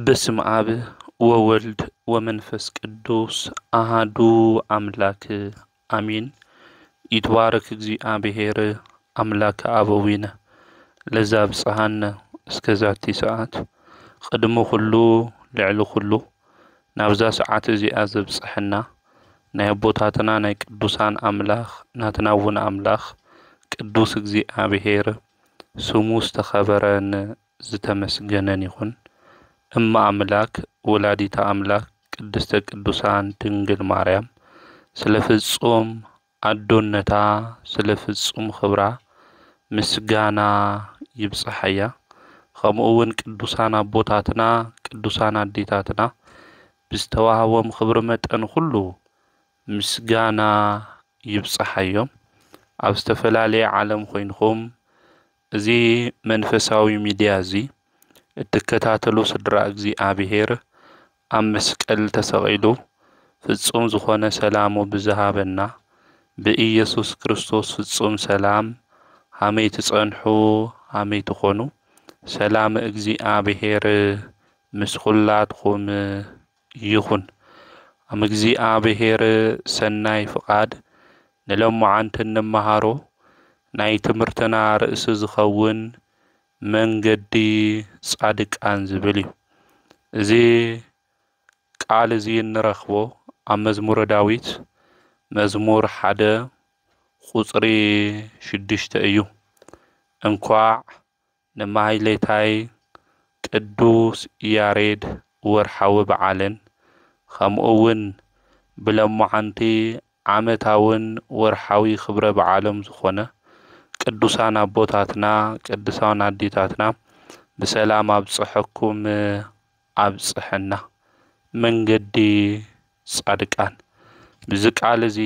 بسم آب وولد ومنفس قدوس أحدو أملاك آمين. يتبارك እግዚአብሔር أملاك أبوينا لذاب صحنا اسكزاتي ساعات قدمو خلو لعلو خلو نابزا ساعات زي أزب صحنا نايبوتاتنا ناي قدوسان أملاخ ناتناون أملاخ قدوس እግዚአብሔር سمو استخبرن زتمسجنن يخون أما أملاك ولاديتا أملاك قدست قدوسان تنجل ماريام سلفصوم أدونتا سلفصوم خبرا مسغانا يبصحيا خمؤون قدوسان أبوتاتنا قدوسان أديتاتنا بستواهم خبر متن كله مسغانا يبصحيا أبستفلالي عالم خوينكم زي منفساوي ميديا زي التكتاتلو صدرا እግዚአብሔር أمسكال تسغيلو ፍጹም ዝኾነ ሰላሙ ብዝሃበና በኢየሱስ ክርስቶስ ፍጹም ሰላም ሃመይ ትጸንሑ ሃመይ ትኾኑ ሰላም እግዚአብሔር ምስኹላትኩም ይኹን አም እግዚአብሔር ሰናይ ፍቃድ ንለሙዓንት ንመሃሮ ናይ ትምርትና ርእስ ዝኸውን መንገዲ ጻድቃን ዝብል እዩ እዚ ቃል እዚ ንረኽቦ ኣብ መዝሙረ ዳዊት መዝሙር 1 ቁጽሪ 6 እዩ እንኳዕ ንማይሌታይ ቅዱስ ያሬድ ወርሓዊ በዓልን ከምኡውን ብለሙዓንቲ ዓመታውን ወርሓዊ ክብረ በዓሎም ዝኾነ ቅዱሳን አቦታትና ቅዱሳን አዲታትና በሰላም አብጽሕኩም አብጽሕና መንገዲ ጻድቃን ብዝቃል እዚ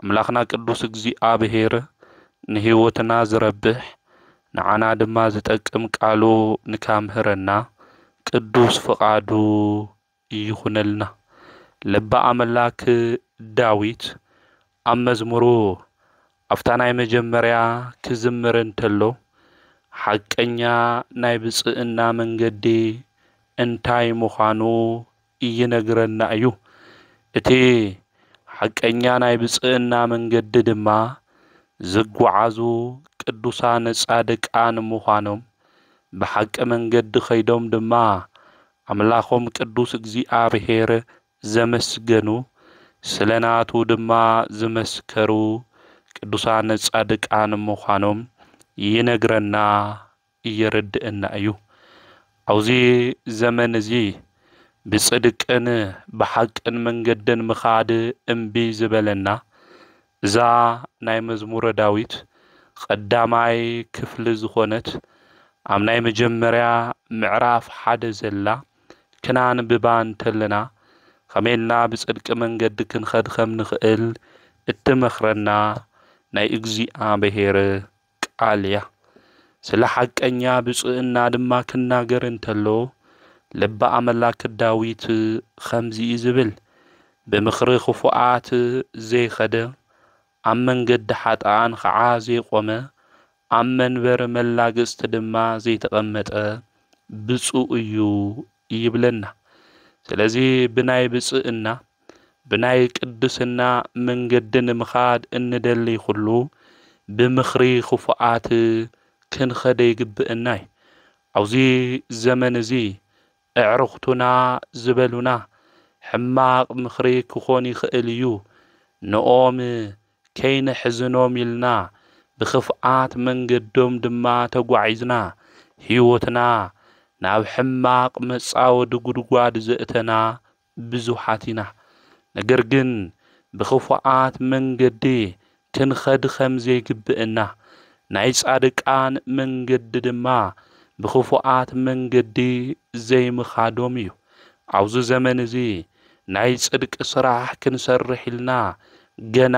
አምላኽና ቅዱስ እግዚአብሔር ንህይወትና ዝረብሕ ንዓና ድማ ዝጠቅም ቃሉ ንካምህረና ቅዱስ ፍቃዱ ይኹነልና ለባ አምላክ ዳዊት ኣብ መዝሙሩ ኣፍታ ናይ መጀመርያ ክዝምር እንተሎ ሓቀኛ ናይ ብጽእና መንገዲ እንታይ ምዃኑ ይነግረና እዩ እቲ ሓቀኛ ናይ ብጽእና መንገዲ ድማ ዝጓዓዙ ቅዱሳን ጻድቃን ምዃኖም ብሓቂ መንገዲ ኸይዶም ድማ ኣምላኾም ቅዱስ እግዚአብሔር ዘመስገኑ ስለናቱ ድማ ዝመስከሩ ቅዱሳን ጻድቃን ምዃኖም ይነግረና ይረድእና እዩ አውዚ ዘመን እዚ ብጽድቅን ብሓቅን መንገድን ምኻድ እምቢ ዝበለና እዛ ናይ መዝሙረ ዳዊት ቀዳማይ ክፍሊ ዝኾነት ኣብ ናይ መጀመርያ ምዕራፍ 1 ዘላ ክናንብባ እንተለና ከመይልና ብጽድቅ መንገዲ ክንኸድ ከም ንኽእል እትመኽረና ናይ እግዚአብሔር ቃል እያ ስለ ሓቀኛ ብጽእና ድማ ክናገር እንተሎ ልበ አምላክ ዳዊት ከምዚ ዝብል ብምኽሪ ክፉኣት ዘይኸደ ኣብ መንገዲ ሓጥኣን ከዓ ዘይቆመ ኣብ መንበር መላግስቲ ድማ ዘይተቐመጠ ብፁዕ እዩ ይብለና ስለዚ ብናይ ብጽእና ብናይ ቅድስና መንገድን ምኻድ እንደሊ ኩሉ ብምኽሪ ክፉኣት ክንኸደ ይግብአና አውዚ ዘመን እዚ እዕርኽቱና ዝበሉና ሕማቕ ምኽሪ ክኾን ይኽእል እዩ ንኦም ከይንሕዝኖም ኢልና ብኽፍኣት መንገዶም ድማ ተጓዒዝና ህይወትና ናብ ሕማቕ መጻወዲ ጉድጓድ ዘእተና ብዙሓት ኢና ነገር ግን ብኽፉኣት መንገዲ ክንኸድ ከም ዘይግብአና ናይ ጻድቃን መንገዲ ድማ ብኽፉኣት መንገዲ ዘይምኻዶም እዩ አውዚ ዘመን እዚ ናይ ጽድቂ ስራሕ ክንሰርሕ ኢልና ገና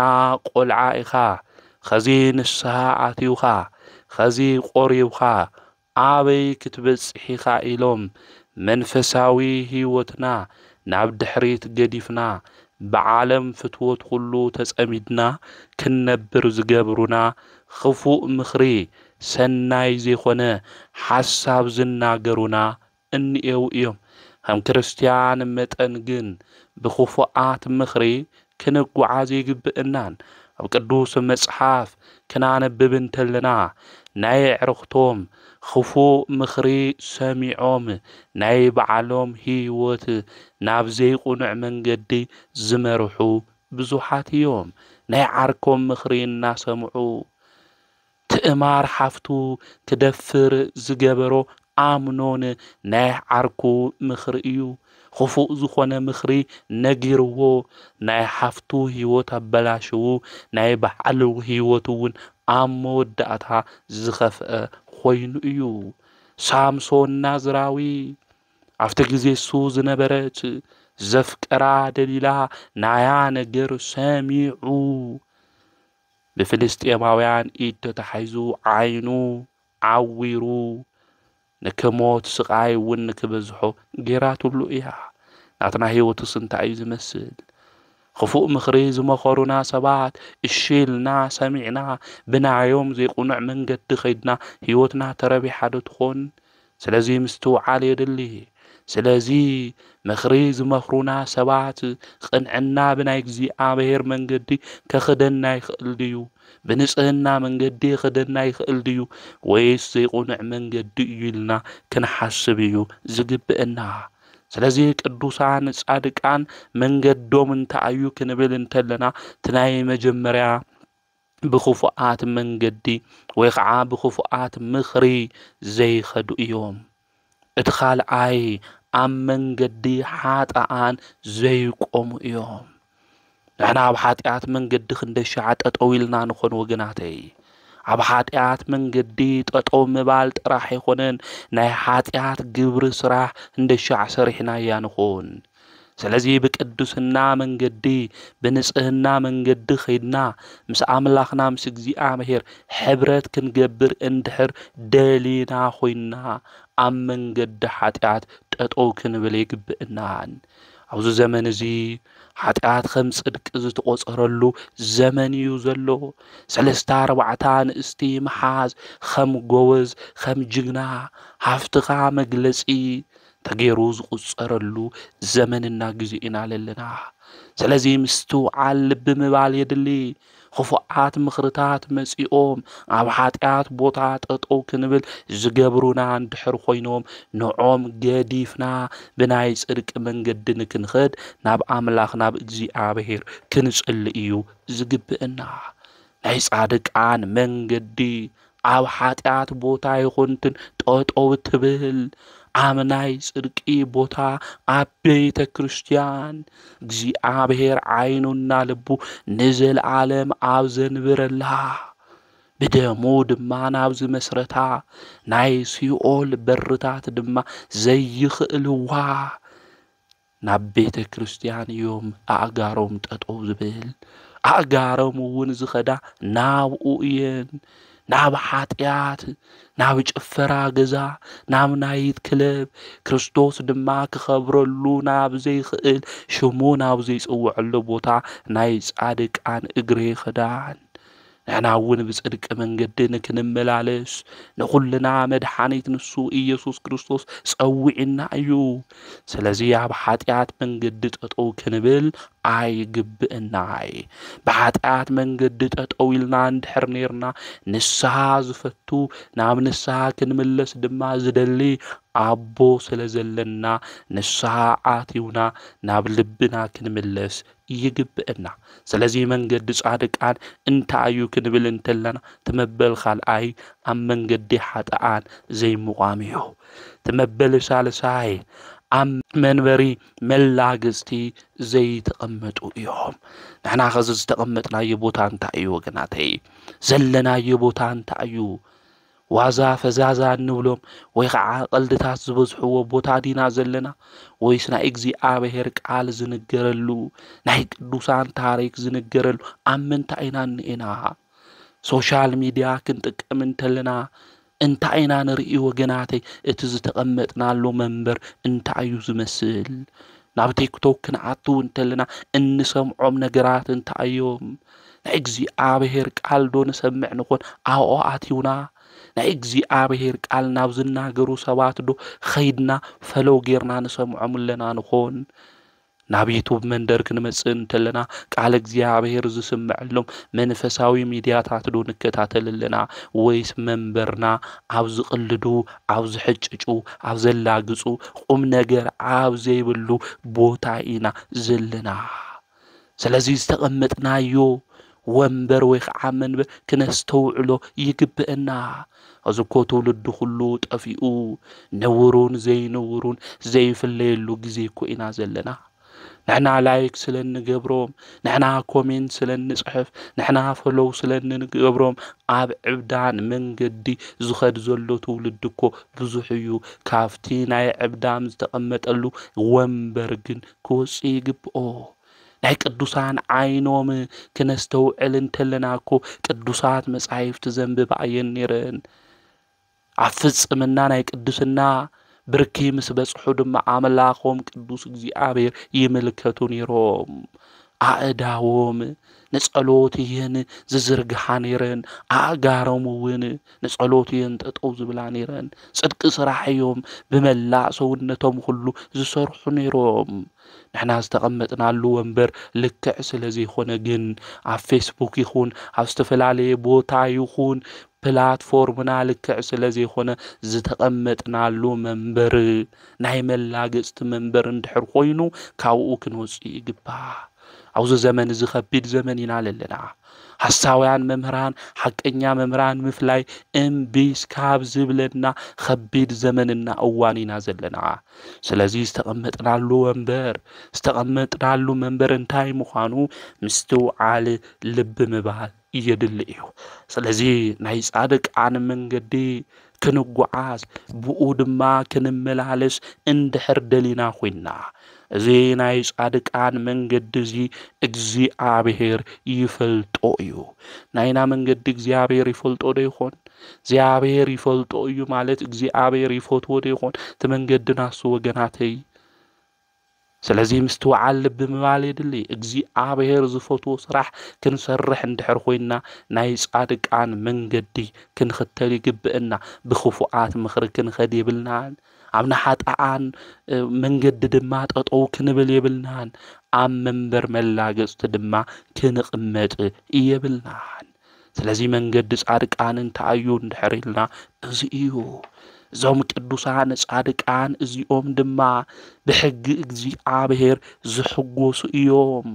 ቆልዓ ኢኻ ኸዚ ንስሓ ኣትዩኻ ኸዚ ቆሪብኻ ኣበይ ክትበጽሕ ኢኻ ኢሎም መንፈሳዊ ህይወትና ናብ ድሕሪት ገዲፍና بعالم فتوت كله تسأمدنا كنبر زجبرنا خفوق مخري سناي زي خنا حساب زناجرنا እንኤው እዮም ከም ክርስቲያን መጠን ግን ብኽፉኣት ምኽሪ ክንጓዓዝ ይግብአናን ኣብ ቅዱስ መጽሓፍ ክናነብብ እንተለና ናይ ዕርኽቶም خفو مخري سميعوم ناي بعلوم هيوت نابزي قنع من قدي زمرحو بزوحات يوم ناي عركم مخري الناس سمعو تأمار حفتو تدفر زقبرو آمنون ناي عركو مخريو خفو زخونا مخري نجيرو ناي حفتو هيوت بلاشو ناي بعلو هيوتون آمود داتها زخفأ خوين ايو سامسون نازراوي after gize سوز نبرت زفكرا دليلا نايا نجر ساميعو بفلسطيناويان ايد تحيزو عينو عويرو نكموت سقاي ونكبزحو جيراتو بلوئيا ناتنا هيوتو سنتعي زمسل خفوق مخريز مخرونا سبات الشيلنا سمعنا بنا يوم زي قنع من قد خيدنا هيوتنا تربي حدو تخون سلازي مستو عالي دلي سلازي مخريز مخرونا سبات قنعنا بنا يكزي عابهير من قدي كخدنا يخل ديو بنسألنا من قدي خدنا يخل ديو ويس زي قنع من قدي يلنا كنحسبيو زقبئنا سلازي قدوسان صادقان منقدوم انتعيو كنبل انتلنا تناي مجمريا بخفوات منقدي ويقعا بخفوات مخري زي خدو يوم ادخال اي ام منقدي حاطان زي قوم يوم نحنا بحاطيات منقدي خندشعات اطويلنا نخون وقناتي عب حاطيات من قديت أطوم مبالت راح يخونن ناي حاطيات قبر سراح اندشع سريحنا يانخون سلازي بقدسنا من قدي بنسئنا من قد خيدنا مس عملاخنا مسكزي عمهير حبرت كنقبر اندحر دالينا خوينا عم من قد حاطيات تطو كنبليق بئنان عوز زمن زي حاتيات خمس صدق إذا تقصرلو زمن يوزلو سلستا ربعتان استي محاز خم جوز خم جغنا حفتقا مجلسي تغيروز قصرلو زمن الناقزينا للنا سلازي مستو عالب مبال يدلي خفوات مخرطات مسيئوم عب حاتيات بوطات اطو كنبل زقبرونا عند حر خوينوم نعوم قديفنا بناي صدق من قد نكنخد ناب عملاخ ناب اجزي عابهير كنسأل ايو زقبئنا ناي صادق عن من قدي عب حاتيات بوطا يخونتن تقوتو تبهل عمناي صدقي بوتا عبيت كريستيان جزي عابهير عينونا لبو نزل عالم عاوزن برلا بدمو دما نابز مسرتا ناي سيول برتات دما زي يخلوا نبيت كريستيان يوم اقاروم تطو زبل اقاروم ونزخدا ناوئين ناب حاتيات ناب جفرا غزا ناب نايت كلب كريستوس دما كخبرلو ناب زي خيل شمو ناب زي صوعلو بوتا ناي صادق ان اغري خدان نحنا ون بصدق منقد نكنملالس نخلنا مدحانيت نسو ኢየሱስ ክርስቶስ صوعنا ايو سلازي اب حاتيات منقد تطو كنبل اي قبئناي بحاتيات منقد تطويلنا ندحر نيرنا نسها زفتو نام نسها كنملس دما زدلي عبو سلازلنا نسها عاتيونا ناب لبنا كنملس يقبئنا سلازي منقد صادقان انت ايو كنبل انتلنا تمبل خالعي ام منقد حاتقان زي مقاميو تمبل سالساي ام منبري ملاقستي زي تقمتو يوم نحنا خزز تقمتنا يبوتا انت ايو وقناتي زلنا يبوتا انت ايو وازا فزازا نبلوم ويقع قلدتات زبزحو بوتا دينا زلنا ويسنا اكزي عابهير قال زنقرلو ناي قدوسان تاريك زنقرلو امن تاينا نئنا سوشال ميديا كنتك امن تلنا انت اينا نرئي وقناتي اتز تقمتنا لو منبر انت ايو زمسل ناب تيك توك نعطو انتلنا ان سمعوم نقرات انت ايوم اكزي عابهير قال دون سمع نخون او اتيونا ናይ እግዚኣብሔር ቃል ናብ ዝናገሩ ሰባት ዶ ኸይድና ፈለው ጌርና ንሰምዖም ኣለና ንኾን ናብ ዩቱብ መንደር ክንመጽእ እንተለና ቃል እግዚኣብሔር ዝስምዐሎም መንፈሳዊ ሚድያታት ዶ ንከታተል ኣለና ወይስ መንበርና ኣብ ዝቕልዱ ኣብ ዝሕጭጩ ኣብ ዘላግጹ ቁም ነገር ኣብ ዘይብሉ ቦታ ኢና ዘለና ስለዚ ዝተቐመጥናዮ ወንበር ወይ ከዓ መንበር ክነስተውዕሎ ይግብአና ኣዝኮ ትውልዱ ኩሉ ጠፊኡ ነውሩን ዘይነውሩን ዘይፍለየሉ ጊዜ እኮ ኢና ዘለና ንሕና ላይክ ስለንገብሮም ንሕና ኮሜንት ስለንጽሕፍ ንሕና ፈሎው ስለንገብሮም ኣብ ዕብዳን መንገዲ ዝኸድ ዘሎ ትውልድ እኮ ብዙሕ እዩ ካብቲ ናይ ዕብዳም ዝተቐመጠሉ ወንበር ግን ክወፅእ ይግብኦ ናይ ቅዱሳን ዓይኖም ክነስተውዕል እንተለና እኮ ቅዱሳት መጻሕፍቲ ዘንብባ እየን ነይረን ኣብ ፍጽምና ናይ ቅዱስና ብርኪ ምስ በጽሑ ድማ ኣምላኾም ቅዱስ እግዚኣብሔር ይምልከቱ ነይሮም ኣእዳዎም ንጸሎት እየን ዝዝርግሓ ነይረን ኣእጋሮም እውን ንጸሎት እየን ጠጠው ዝብላ ነይረን ጽድቂ ስራሕ እዮም ብመላእ ሰውነቶም ሁሉ ዝሰርሑ ነይሮም ንሕና ዝተቐመጥናሉ ወንበር ልክዕ ስለዘይኾነ ግን ኣብ ፌስቡክ ይኹን ኣብ ዝተፈላለየ ቦታ ይኹን ፕላትፎርምና ልክዕ ስለዘይኾነ ዝተቐመጥናሉ መንበር ናይ መላገጽቲ መንበር እንድሕር ኮይኑ ካብኡ ክንወፅእ ይግባእ ኣብዚ ዘመን እዚ ኸቢድ ዘመን ኢና ዘለና ሓሳውያን መምህራን ሓቀኛ መምህራን ምፍላይ እምቢስ ካብ ዝብለና ኸቢድ ዘመንና እዋን ኢና ዘለና ስለዚ ዝተቐመጥናሉ መንበር እንታይ ምዃኑ ምስትውዓል ልቢ ምባል የድሊ እዩ ስለዚ ናይ ጻድቃን መንገዲ ክንጓዓዝ ብኡ ድማ ክንመላለስ እንድሕር ደሊና ኮይና እዚ ናይ ጻድቃን መንገዲ እዚ እግዚኣብሔር ይፈልጦ እዩ ናይና መንገዲ እግዚኣብሔር ይፈልጦ ዶ ይኾን እግዚኣብሔር ይፈልጦ እዩ ማለት እግዚኣብሔር ይፈትዎ ዶ ይኾን እቲ መንገድና እሱ ወገናተይ ስለዚ ምስትውዓል ልቢ ምባል የድሊ እግዚኣብሔር ዝፈትዎ ስራሕ ክንሰርሕ እንድሕር ኮይና ናይ ጻድቃን መንገዲ ክንኽተል ይግብአና ብኽፉኣት ምኽሪ ክንኸድ የብልናን ኣብ ናሓጣኣን መንገዲ ድማ ጠጠው ክንብል የብልናን ኣብ መንበር መላገጽቲ ድማ ክንቕመጥ የብልናን ስለዚ መንገዲ ጻድቃን እንታይ እዩ እንድሕር ኢልና እዚ እዩ እዞም ቅዱሳን ጻድቃን እዚኦም ድማ ብሕጊ እግዚኣብሔር ዝሕጎሱ እዮም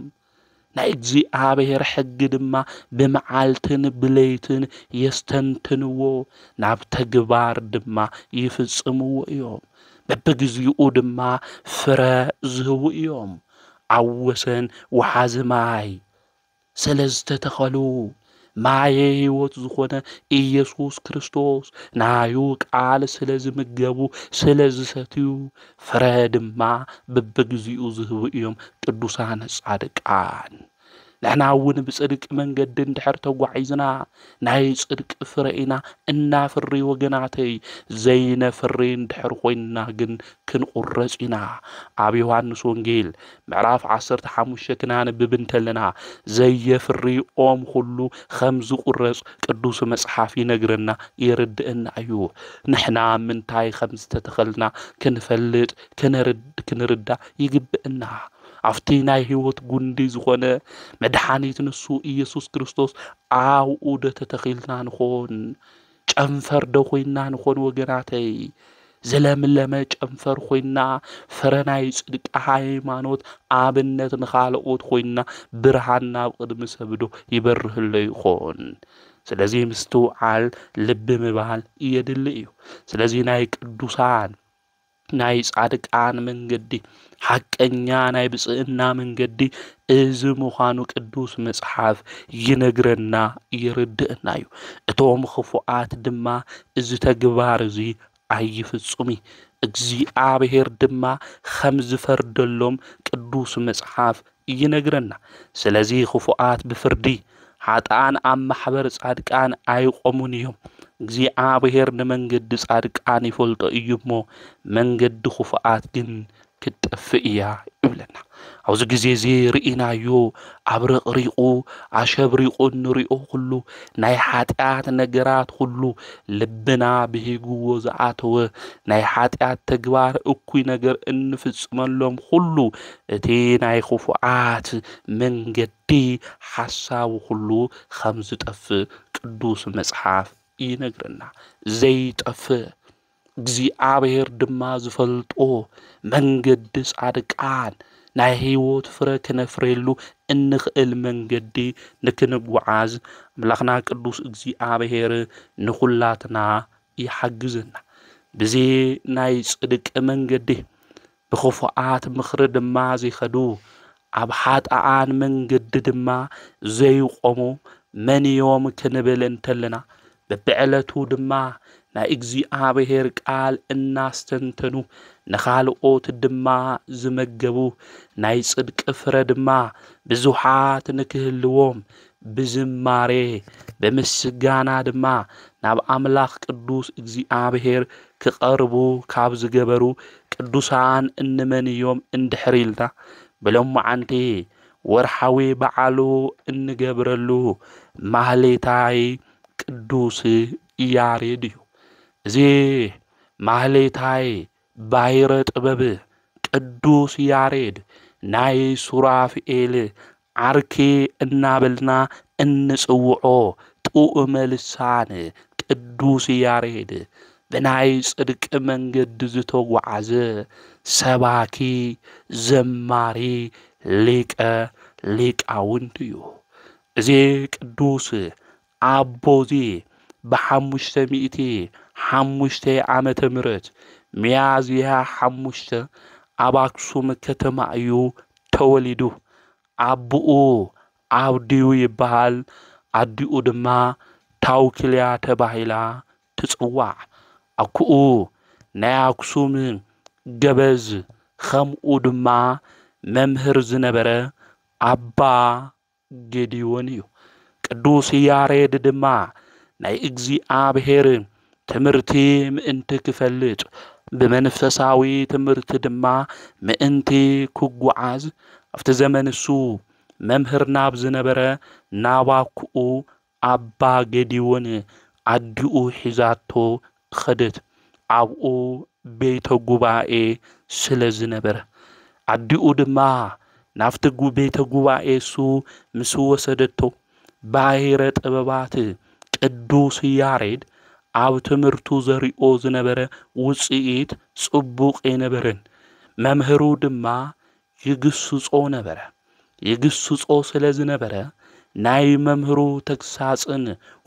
ናይ እግዚኣብሔር ሕጊ ድማ ብመዓልትን ብለይትን የስተንትንዎ ናብ ተግባር ድማ ይፍጽምዎ እዮም በብግዚኡ ድማ ፍረ ዝህቡ እዮም ኣብ ወሰን ወሓዚ ማይ ስለዝተተኸሉ ማየ ሕይወት ዝኾነ ኢየሱስ ክርስቶስ ናዩ ቃል ስለዝምገቡ ስለዝሰትዩ ፍረ ድማ በብግዚኡ ዝህቡ እዮም ቅዱሳን ጻድቃን ንሕና እውን ብጽድቂ መንገዲ እንድሕር ተጓዒዝና ናይ ጽድቂ ፍረ ኢና እናፍሪ ወገናተይ ዘይነፍሪ እንድሕር ኮይንና ግን ክንቁረጽ ኢና ኣብ ዮሐንስ ወንጌል ምዕራፍ 15 ክናንብብ እንተለና ዘየፍሪ ኦም ሁሉ ከም ዝቁረጽ ቅዱስ መጽሓፍ ይነግረና የርድአና እዩ ንሕና ምንታይ ከም ዝተተኸልና ክንፈልጥ ክንርዳ ይግብአና ኣብቲ ናይ ሕይወት ጉንዲ ዝኾነ መድኃኒት ንሱ ኢየሱስ ክርስቶስ ኣብኡ ዶ ተተኺልና ንኾን ጨንፈር ዶ ኮይንና ንኾን ወገናተይ ዘለምለመ ጨንፈር ኮይንና ፍረ ናይ ጽድቂ ሃይማኖት ኣብነት ንኻልኦት ኮይንና ብርሃን ናብ ቅድሚ ሰብ ዶ ይበርህሎ ይኾን ስለዚ ምስትውዓል ልቢ ምባል የድሊ እዩ ስለዚ ናይ ቅዱሳን ናይ ጻድቃን መንገዲ ሓቀኛ ናይ ብጽዕና መንገዲ እዚ ምዃኑ ቅዱስ መጽሓፍ ይነግረና ይርድአና እዩ እቶም ክፉኣት ድማ እዚ ተግባር እዚ ኣይፍጹሚ እግዚአብሔር ድማ ከም ዝፈርደሎም ቅዱስ መጽሓፍ ይነግረና ስለዚ ክፉኣት ብፍርዲ ሓጣን ኣብ ማሕበር ጻድቃን ኣይቆሙን እዮም እግዚአብሔር ንመንገዲ ጻድቃን ይፈልጦ እዩ እሞ መንገዲ ክፉኣት ግን كتفئيا يبلنا أو زجزي زي رئينا يو عبرق ريقو عشب ريقو نريقو كله ناي حاتيات نجرات كله لبنا بهيقو وزعاتو ناي حاتيات تقوار اكوي نجر انفس من لهم كله اتي ناي خفوعات من قدي حساو كله خمسة أف قدوس مصحف ينقرنا زي طف እግዚአብሔር ድማ ዝፈልጦ መንገዲ ጻድቃን ናይ ህይወት ፍረ ክነፍረሉ እንኽእል መንገዲ ንክንጓዓዝ አምላኽና ቅዱስ እግዚአብሔር ንኹላትና ይሐግዝና ብዚ ናይ ጽድቅ መንገዲ ብኽፉአት ምኽሪ ድማ ዘይኸዱ ኣብ ሓጥኣን መንገዲ ድማ ዘይቆሙ መንዮም ክንብል እንተለና በብዕለቱ ድማ ናይ እግዚአብሔር ቃል እናስተንተኑ ነኻልኦት ድማ ዝመገቡ ናይ ጽድቅ ፍረ ድማ ብዙሓት ንክህልዎም ብዝማሬ በምስጋና ድማ ናብ ኣምላኽ ቅዱስ እግዚአብሔር ክቐርቡ ካብ ዝገበሩ ቅዱሳን እንመንዮም እንድሕሪልና ብሎማዓንቲ ወርሓዊ በዓሉ እንገብረሉ ማህሌታይ ቅዱስ ያሬድ እዩ እዚ ማህሌታይ ባይረ ጥበብ ቅዱስ ያሬድ ናይ ሱራፍኤል ዓርኪ እናበልና እንጽውዖ ጥኡመ ልሳን ቅዱስ ያሬድ ብናይ ጽድቅ መንገዲ ዝተጓዓዘ ሰባኪ ዘማሪ ሊቀ ሊቃውንት እዩ እዚ ቅዱስ አቦዚ በሐሙሽተ ሚእቲ ሐሙሽተ ዓመተ ምህረት ሚያዝያ ሐሙሽተ ኣብ አክሱም ከተማ እዩ ተወሊዱ አቡኡ አብዲዩ ይበሃል አዲኡ ድማ ታውክልያ ተባሂላ ትጽዋዕ አኩኡ ናይ አክሱም ገበዝ ከምኡ ድማ መምህር ዝነበረ አባ ጌዲዮን እዩ ቅዱስ ያሬድ ድማ ናይ እግዚአብሔር ትምህርቲ ምእንቲ ክፈልጥ ብመንፈሳዊ ትምህርቲ ድማ ምእንቲ ክጓዓዝ ኣብቲ ዘመን እሱ መምህር ናብ ዝነበረ ናባክኡ አባ ጌዲዮን አዲኡ ሒዛቶ ኸደት ኣብኡ ቤተ ጉባኤ ስለ ዝነበረ አዲኡ ድማ ናፍቲ ቤተ ጉባኤ እሱ ምስ ወሰደቶ ባሕረ ጥበባት ቅዱስ ያሬድ ኣብ ትምህርቱ ዘሪኦ ዝነበረ ውጽኢት ጽቡቕ የነበረን መምህሩ ድማ ይግስጾ ነበረ ይግስጾ ስለ ዝነበረ ናይ መምህሩ ተግሳጽን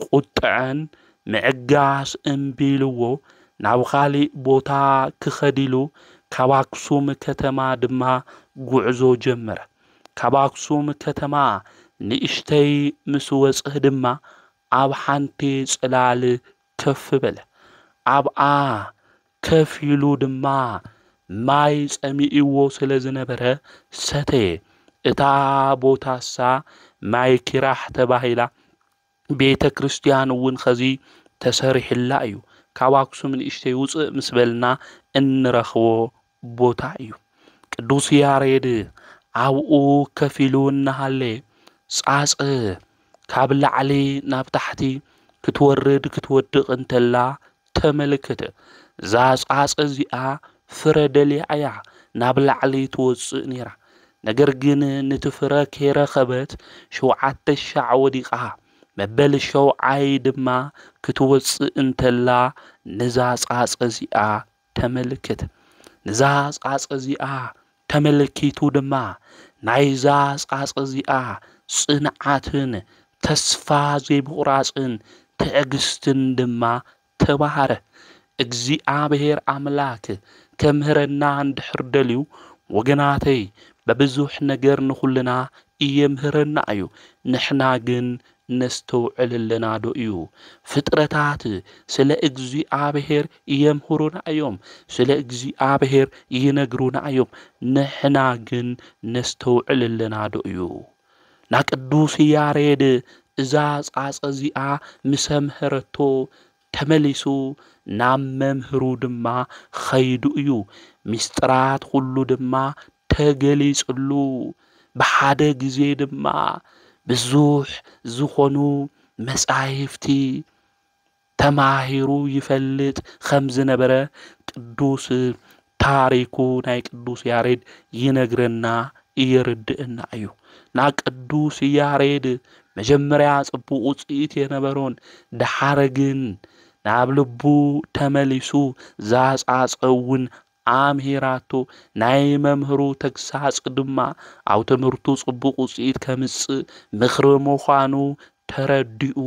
ቁጥዐን ምዕጋስ እምቢልዎ ናብ ኻሊእ ቦታ ክኸዲሉ ካብ አክሱም ከተማ ድማ ጉዕዞ ጀመረ ካብ አክሱም ከተማ ንእሽተይ ምስ ወጽህ ድማ ኣብ ሓንቲ ጽላል ከፍ በለ ኣብኣ ከፍ ኢሉ ድማ ማይ ጸሚእዎ ስለ ዝነበረ ሰተየ እታ ቦታሳ ማይ ኪራህ ተባሂላ ቤተ ክርስቲያን እውን ኸዚ ተሰሪሕላ እዩ ካብ አክሱም ንእሽተይ ውጽእ ምስ በልና እንረኽቦ ቦታ እዩ ቅዱስ ያሬድ ኣብኡ ከፍ ኢሉ እናሃለ ጻጽ ካብ ላዕሊ ናብ ታሕቲ ክትወርድ ክትወድቕ እንተላ ተመልከተ ዛ ጻጽ እዚኣ ፍረ ደልያ እያ ናብ ላዕሊ ትወጽእ ነይራ ነገር ግን ንትፍረ ከይረኸበት 7 ሻዕ ወዲቓ መበል ሸውዓይ ድማ ክትወጽእ እንተላ ንዛ ጻጽ እዚኣ ተመልከተ ንዛ ጻጽ እዚኣ ተመልኪቱ ድማ ናይዛ ጻጽ እዚኣ ጽንዓትን ተስፋ ዘይምቑራጽን ትዕግስትን ድማ ተባሃረ እግዚአብሔር አምላክ ከምህረና እንድሕር ደልዩ ወገናተይ በብዙሕ ነገር ንኹልና እየምህረና እዩ ንሕና ግን ነስተውዕልልና ዶ እዩ ፍጥረታት ስለ እግዚአብሔር እየምህሩና እዮም ስለ እግዚአብሔር ይነግሩና እዮም ንሕና ግን ነስተውዕልልና ዶ እዩ ና ቅዱስ ያሬድ እዛ ጻጽ እዚኣ ምሰምህረቶ ተመሊሱ ናብ መምህሩ ድማ ኸይዱ እዩ ሚስጥራት ሁሉ ድማ ተገሊጽሉ ብሓደ ግዜ ድማ ብዙሕ ዝኾኑ መጻሕፍቲ ተማሂሩ ይፈልጥ ከም ዝነበረ ቅዱስ ታሪኩ ናይ ቅዱስ ያሬድ ይነግረና ይርድእና እዩ። ና ቅዱስ ያሬድ መጀመርያ ጽቡቕ ውጽኢት የነበሮን ድሓረ ግን ናብ ልቡ ተመሊሱ ዛጻጸውን ኣምሂራቶ ናይ መምህሩ ተግሳጽ ድማ ኣብ ትምህርቱ ጽቡቕ ውጽኢት ከምጽእ ምኽሪ ምዃኑ ተረዲኡ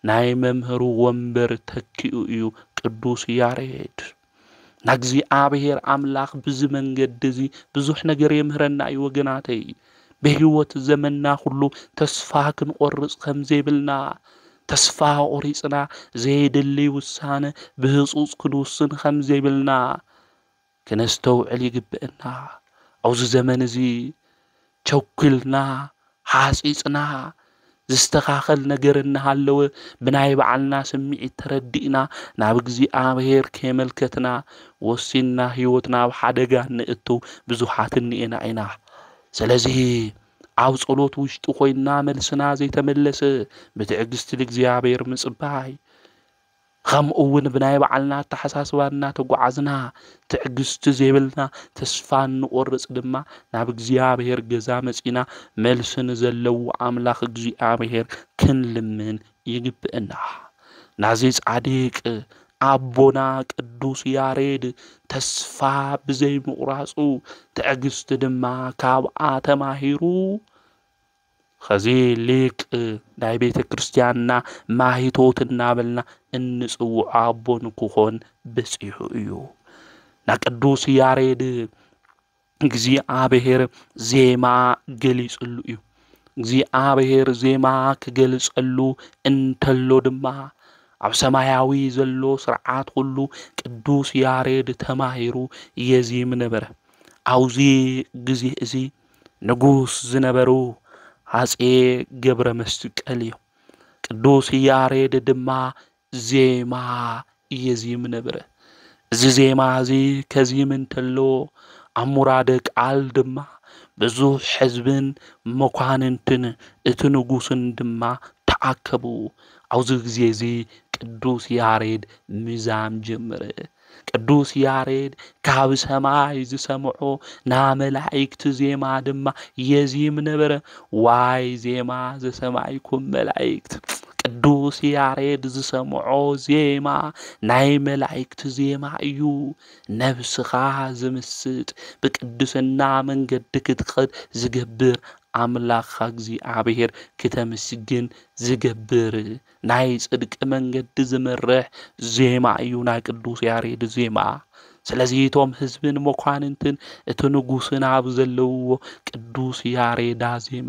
ናይ መምህሩ ወንበር ተኪኡ እዩ ቅዱስ ያሬድ። ናግዚአብሔር አምላክ ብዙ መንገድ እዚ ብዙሕ ነገር የምህረና እዩ ወገናተይ። በህይወት ዘመንና ሁሉ ተስፋ ክንቆርጽ ከም ዘይብልና ተስፋ ቆሪጽና ዘይድሊ ውሳነ ብህጹጽ ክንውስን ከም ዘይብልና ክነስተውዕል ይግብአና። ኣብዚ ዘመን እዚ ቸኩልና ሓጺጽና ዝስተኻኸል ነገር እናሃለወ ብናይ በዓልና ስምዒት ተረዲእና ናብ እግዚአብሔር ከመልከትና ወሲና ህይወትና ብሓደጋ ንእቱ ብዙሓት ንኤና ኢና። ስለዚ ኣብ ጸሎት ውሽጢ ኮይና መልስና ዘይተመለሰ ብትዕግስቲ እግዚአብሔር ምጽባይ ከምኡውን ብናይ በዓልና ተሓሳስባና ተጓዓዝና ትዕግስቲ ዘይብልና ተስፋ ንቆርጽ ድማ ናብ እግዚአብሔር ገዛ መጺና መልስን ዘለው አምላክ እግዚአብሔር ክንልምን ይግብአና። ናዚ ጻድቅ አቦና ቅዱስ ያሬድ ተስፋ ብዘይ ምቁራጹ ትዕግስቲ ድማ ካብኣ ተማሂሩ خزي ليك داي بيت كريستياننا ماهيتوتنا بلنا انصو ابون كون بصيحو ايو نا قدوس ياريد እግዚአብሔር ዜማ ገሊጽሉ እዩ። እግዚአብሔር ዜማ ከገልጽሉ እንተሎ ድማ ኣብ ሰማያዊ ዘሎ ስርዓት ሁሉ ቅዱስ ያሬድ ተማሂሩ የዚም ነበረ። አውዚ ግዜ እዚ ንጉስ ዝነበሩ አፄ ገብረ መስቀል እዩ። ቅዱስ ያሬድ ድማ ዜማ የዚም ነበረ። እዚ ዜማ እዚ ከዚም እንተሎ አሙራደ ቃል ድማ ብዙ ሕዝብን መኳንንትን እቲ ንጉስን ድማ ተአከቡ። አውዚ ግዜ እዚ ቅዱስ ያሬድ ሚዛም ጀመረ። ቅዱስ ያሬድ ካብ ሰማይ ዝሰምዖ ና መላእክት ዜማ ድማ የዚም ነበረ። ዋይ ዜማ ዘሰማይኩም መላእክት ቅዱስ ያሬድ ዝሰምዖ ዜማ ናይ መላእክት ዜማ እዩ። ነፍስኻ ዝምስጥ በቅድስና መንገድ ክትኸድ ዝገብር አምላክ እግዚአብሔር ከተመስግን ዝገብር ናይ ጽድቅ መንገድ ዝመርሕ ዜማ እዩ ናይ ቅዱስ ያሬድ ዜማ። ስለዚህ ቶም ህዝብን መኳንንትን እቲ ንጉስን ኣብ ዘለዎ ቅዱስ ያሬድ ዜመ።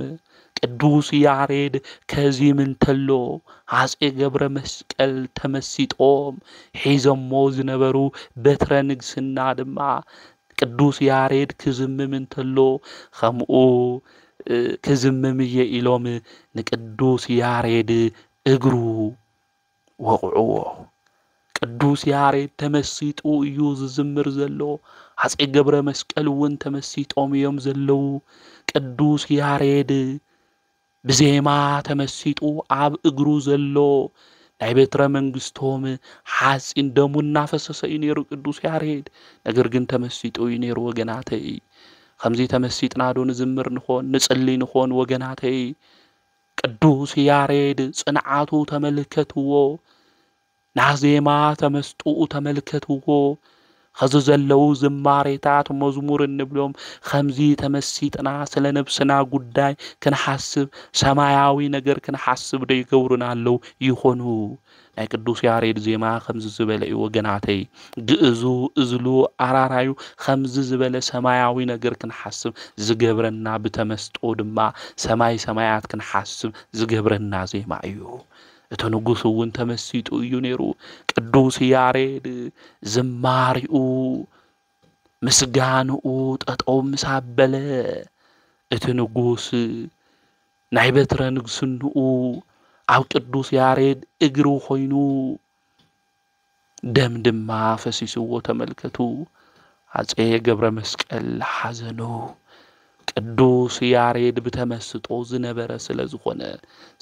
ቅዱስ ያሬድ ከዚም እንተሎ አፄ ገብረ መስቀል ተመሲጦም ሒዞሞ ዝነበሩ በትረ ንግስና ድማ ቅዱስ ያሬድ ክዝምም እንተሎ ከምኡ ክዝምም ኢሎም ንቅዱስ ያሬድ እግሩ ወቅዕዎ። ቅዱስ ያሬድ ተመሲጡ እዩ ዝዝምር ዘሎ። አፄ ገብረ መስቀል ውን ተመሲጦም እዮም ዘለው። ቅዱስ ያሬድ ብዜማ ተመሲጡ ኣብ እግሩ ዘሎ ናይ በትረ መንግስቶም ሓጺን ደሙ እናፈሰሰ እዩ ነይሩ ቅዱስ ያሬድ። ነገር ግን ተመሲጡ እዩ ነይሩ ወገናተይ። ከምዚ ተመሲጥና ዶ ንዝምር ንኾን ንጽሊ ንኾን ወገናተይ። ቅዱስ ያሬድ ጽንዓቱ ተመልከትዎ፣ ናዜማ ተመስጡኡ ተመልከትዎ። خذ ዘለው ዝማሬታት መዝሙር እንብሎም ከምዚ ተመሲጥና ስለ ነብስና ጉዳይ ክንሐስብ ሰማያዊ ነገር ክንሐስብ ደይገብሩና አለው ይኾኑ። ናይ ቅዱስ ያሬድ ዜማ ከምዚ ዝበለ እዩ ወገናተይ። ግእዙ እዝሉ አራራዩ ከምዚ ዝበለ ሰማያዊ ነገር ክንሐስብ ዝገብረና ብተመስጦ ድማ ሰማይ ሰማያት ክንሐስብ ዝገብረና ዜማ እዩ። እቲ ንጉስ ውን ተመሲጡ እዩ ነይሩ። ቅዱስ ያሬድ ዝማሪኡ ምስጋንኡ ጠጠው ምሳበለ እቲ ንጉስ ናይ በትረ ንግስንኡ ኣብ ቅዱስ ያሬድ እግሩ ኮይኑ ደም ድማ ፈሲስዎ ተመልከቱ። አፄ ገብረ መስቀል ሐዘኑ ቅዱስ ያሬድ ብተመስጦ ዝነበረ ስለዝኾነ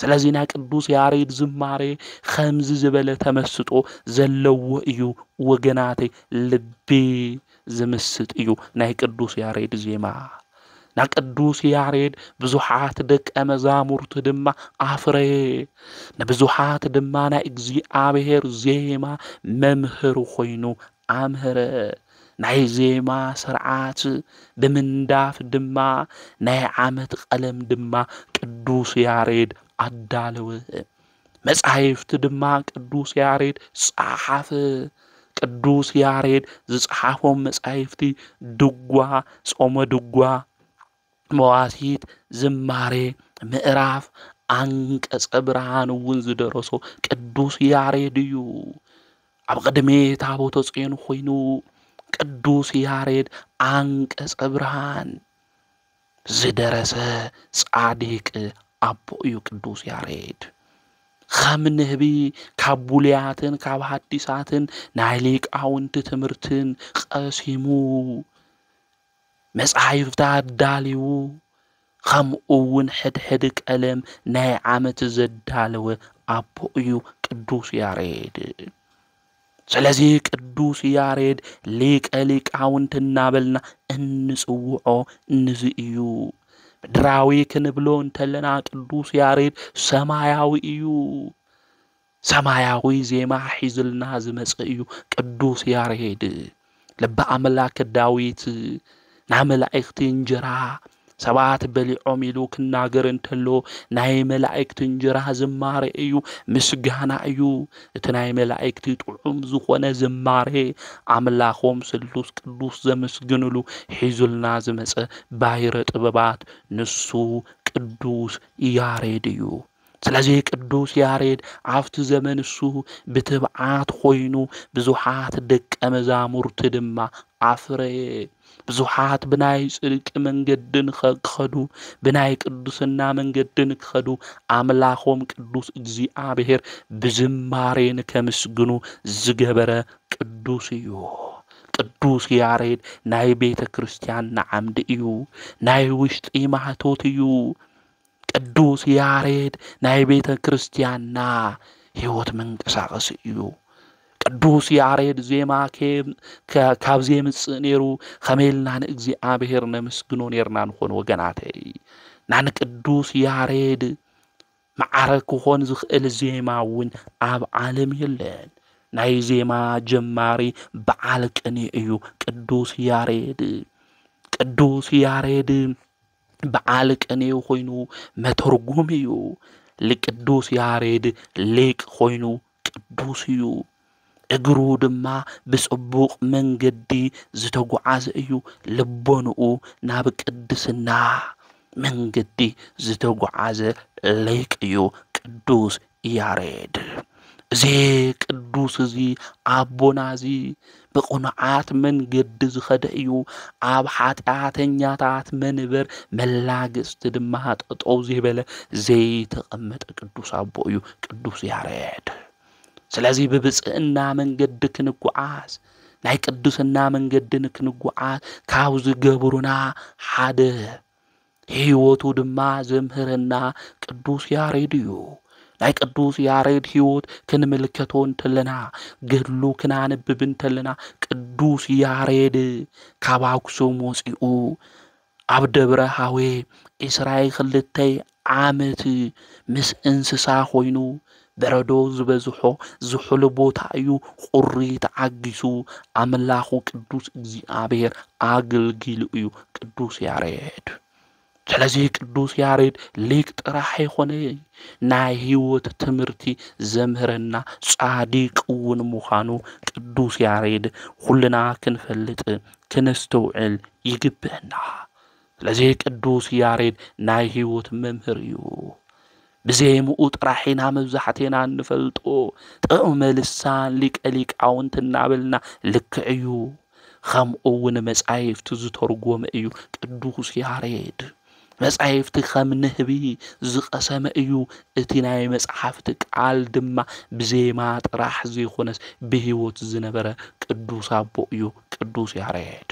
ስለዚህ ናይ ቅዱስ ያሬድ ዝማሬ ከምዝ ዝበለ ተመስጦ ዘለዎ እዩ ወገናተይ ልቢ ዝምስጥ እዩ ናይ ቅዱስ ያሬድ ዜማ ናይ ቅዱስ ያሬድ ብዙሓት ደቀ መዛሙርቱ ድማ አፍረየ ንብዙሓት ድማ ናይ እግዚአብሔር ዜማ መምህር ኮይኑ አምህረ ናይ ዜማ ስርዓት ብምንዳፍ ድማ ናይ ዓመት ቀለም ድማ ቅዱስ ያሬድ አዳለወ መጻሕፍት ድማ ቅዱስ ያሬድ ጸሓፈ ቅዱስ ያሬድ ዝጸሓፎም መጻሕፍቲ ድጓ ጾመ ድጓ መዋሲት ዝማሬ ምዕራፍ አንቀጸ ብርሃን እውን ዝደረሶ ቅዱስ ያሬድ እዩ ኣብ ቅድሜ ታቦተ ጽዮን ኮይኑ ቅዱስ ያሬድ አንቀጸ ብርሃን ዝደረሰ ጻድቅ አቦ እዩ ቅዱስ ያሬድ ከም ንህቢ ካብ ቡልያትን ካብ ሐዲሳትን ናይ ሊቃውንቲ ትምህርትን ቀሲሙ መጻሕፍታት ዳልዩ ከምኡውን ሕድሕድ ቀለም ናይ ዓመት ዘዳለወ አቦ እዩ ቅዱስ ያሬድ ስለዚህ ቅዱስ ያሬድ ሊቀ ሊቃውንት እናበልና እንጽውዖ ንዚ እዩ ምድራዊ ክንብሎ እንተለና ቅዱስ ያሬድ ሰማያዊ እዩ ሰማያዊ ዜማ ሒዝልና ዝመጽእ እዩ ቅዱስ ያሬድ ልበ አምላክ ዳዊት ናመላእክት እንጀራ ሰባት በሊዖም ኢሉ ክናገር እንተሎ ናይ መላእክት እንጀራ ዝማሬ እዩ ምስጋና እዩ እቲ ናይ መላእክት ጥዑም ዝኾነ ዝማሬ አምላኾም ስሉስ ቅዱስ ዘመስግንሉ ሒዙልና ዝመጸ ባሕረ ጥበባት ንሱ ቅዱስ ያሬድ እዩ ስለዚህ ቅዱስ ያሬድ አፍቲ ዘመን እሱ ብትብዓት ኮይኑ ብዙሓት ደቀ መዛሙርት ድማ አፍረየ ብዙሓት ብናይ ጽድቅ መንገድን ከዱ ብናይ ቅዱስና መንገድን ከዱ አምላኾም ቅዱስ እግዚአብሔር ብዝማሬን ከምስግኑ ዝገበረ ቅዱስ እዩ ቅዱስ ያሬድ ናይ ቤተ ክርስቲያን ዓምድ እዩ ናይ ውሽጢ ማህቶት እዩ ቅዱስ ያሬድ ናይ ቤተ ክርስቲያንና ሕይወት መንቀሳቀስ እዩ ቅዱስ ያሬድ ዜማ ካብ ዘምጽእ ነይሩ ከመይልና ንእግዚአብሔር ነመስግኖ ነርና ንኾን ወገናተይ ናን ቅዱስ ያሬድ ማዕረክ ኾን ዝኽእል ዜማ እውን ኣብ ዓለም የለን ናይ ዜማ ጀማሪ በዓል ቅኔ እዩ ቅዱስ ያሬድ በዓል ቅኔ ኮይኑ መተርጉም እዩ ለቅዱስ ያሬድ ሊቅ ኮይኑ ቅዱስ እዩ እግሩ ድማ ብጽቡቕ መንገዲ ዝተጓዓዘ እዩ ልቦንኡ ናብ ቅድስና መንገዲ ዝተጓዓዘ ሊቅ እዩ ቅዱስ ያሬድ እዚ ቅዱስ እዚ አቦናዚ በቁንዓት መንገዲ ዝኸደ እዩ ኣብ ኃጢአተኛታት መንበር መላግስት ድማ ጠጠው ዝበለ ዘይተቐመጠ ቅዱስ አቦ እዩ ቅዱስ ያሬድ ስለዚህ በብጽዕና መንገድ ክንጓዓዝ ናይ ቅዱስና መንገድን ክንጓዓዝ ካብ ዝገብሩና ሓደ ሕይወቱ ድማ ዘምህረና ቅዱስ ያሬድ እዩ ናይ ቅዱስ ያሬድ ሕይወት ክንምልከቶ እንተለና ገድሉ ክናንብብ እንተለና ቅዱስ ያሬድ ካብ አክሱም ወፂኡ ኣብ ደብረ ሃዌ እስራኤል ክልተይ ዓመት ምስ እንስሳ ኮይኑ በረዶ ዝበዝሖ ዝሑል ቦታ እዩ ቁሪ ተዓጊሱ አምላኹ ቅዱስ እግዚአብሔር አገልግሉ እዩ ቅዱስ ያሬድ ስለዚህ ቅዱስ ያሬድ ሊቅ ጥራሕ ይኾነ ናይ ሕይወት ትምህርቲ ዘምህረና ጻድቅ እውን ምዃኑ ቅዱስ ያሬድ ሁልና ክንፈልጥ ክንስተውዕል ይግብአና ስለዚህ ቅዱስ ያሬድ ናይ ሕይወት መምህር እዩ بزيمو طرحنا مبزحتنا نفلطو طعم لسان ሊቀ ሊቃውንት እናበልና ልክዕዩ ከምኡውን መጻሕፍት ዝተርጎመ እዩ ቅዱስ ያሬድ መጻሕፍት ከም ንህቢ ዝቀሰመ እዩ እቲ ናይ መጽሐፍት ቃል ድማ ብዜማ ጥራሕ ዘይኾነስ ብህይወት ዝነበረ ቅዱስ አቦ እዩ ቅዱስ ያሬድ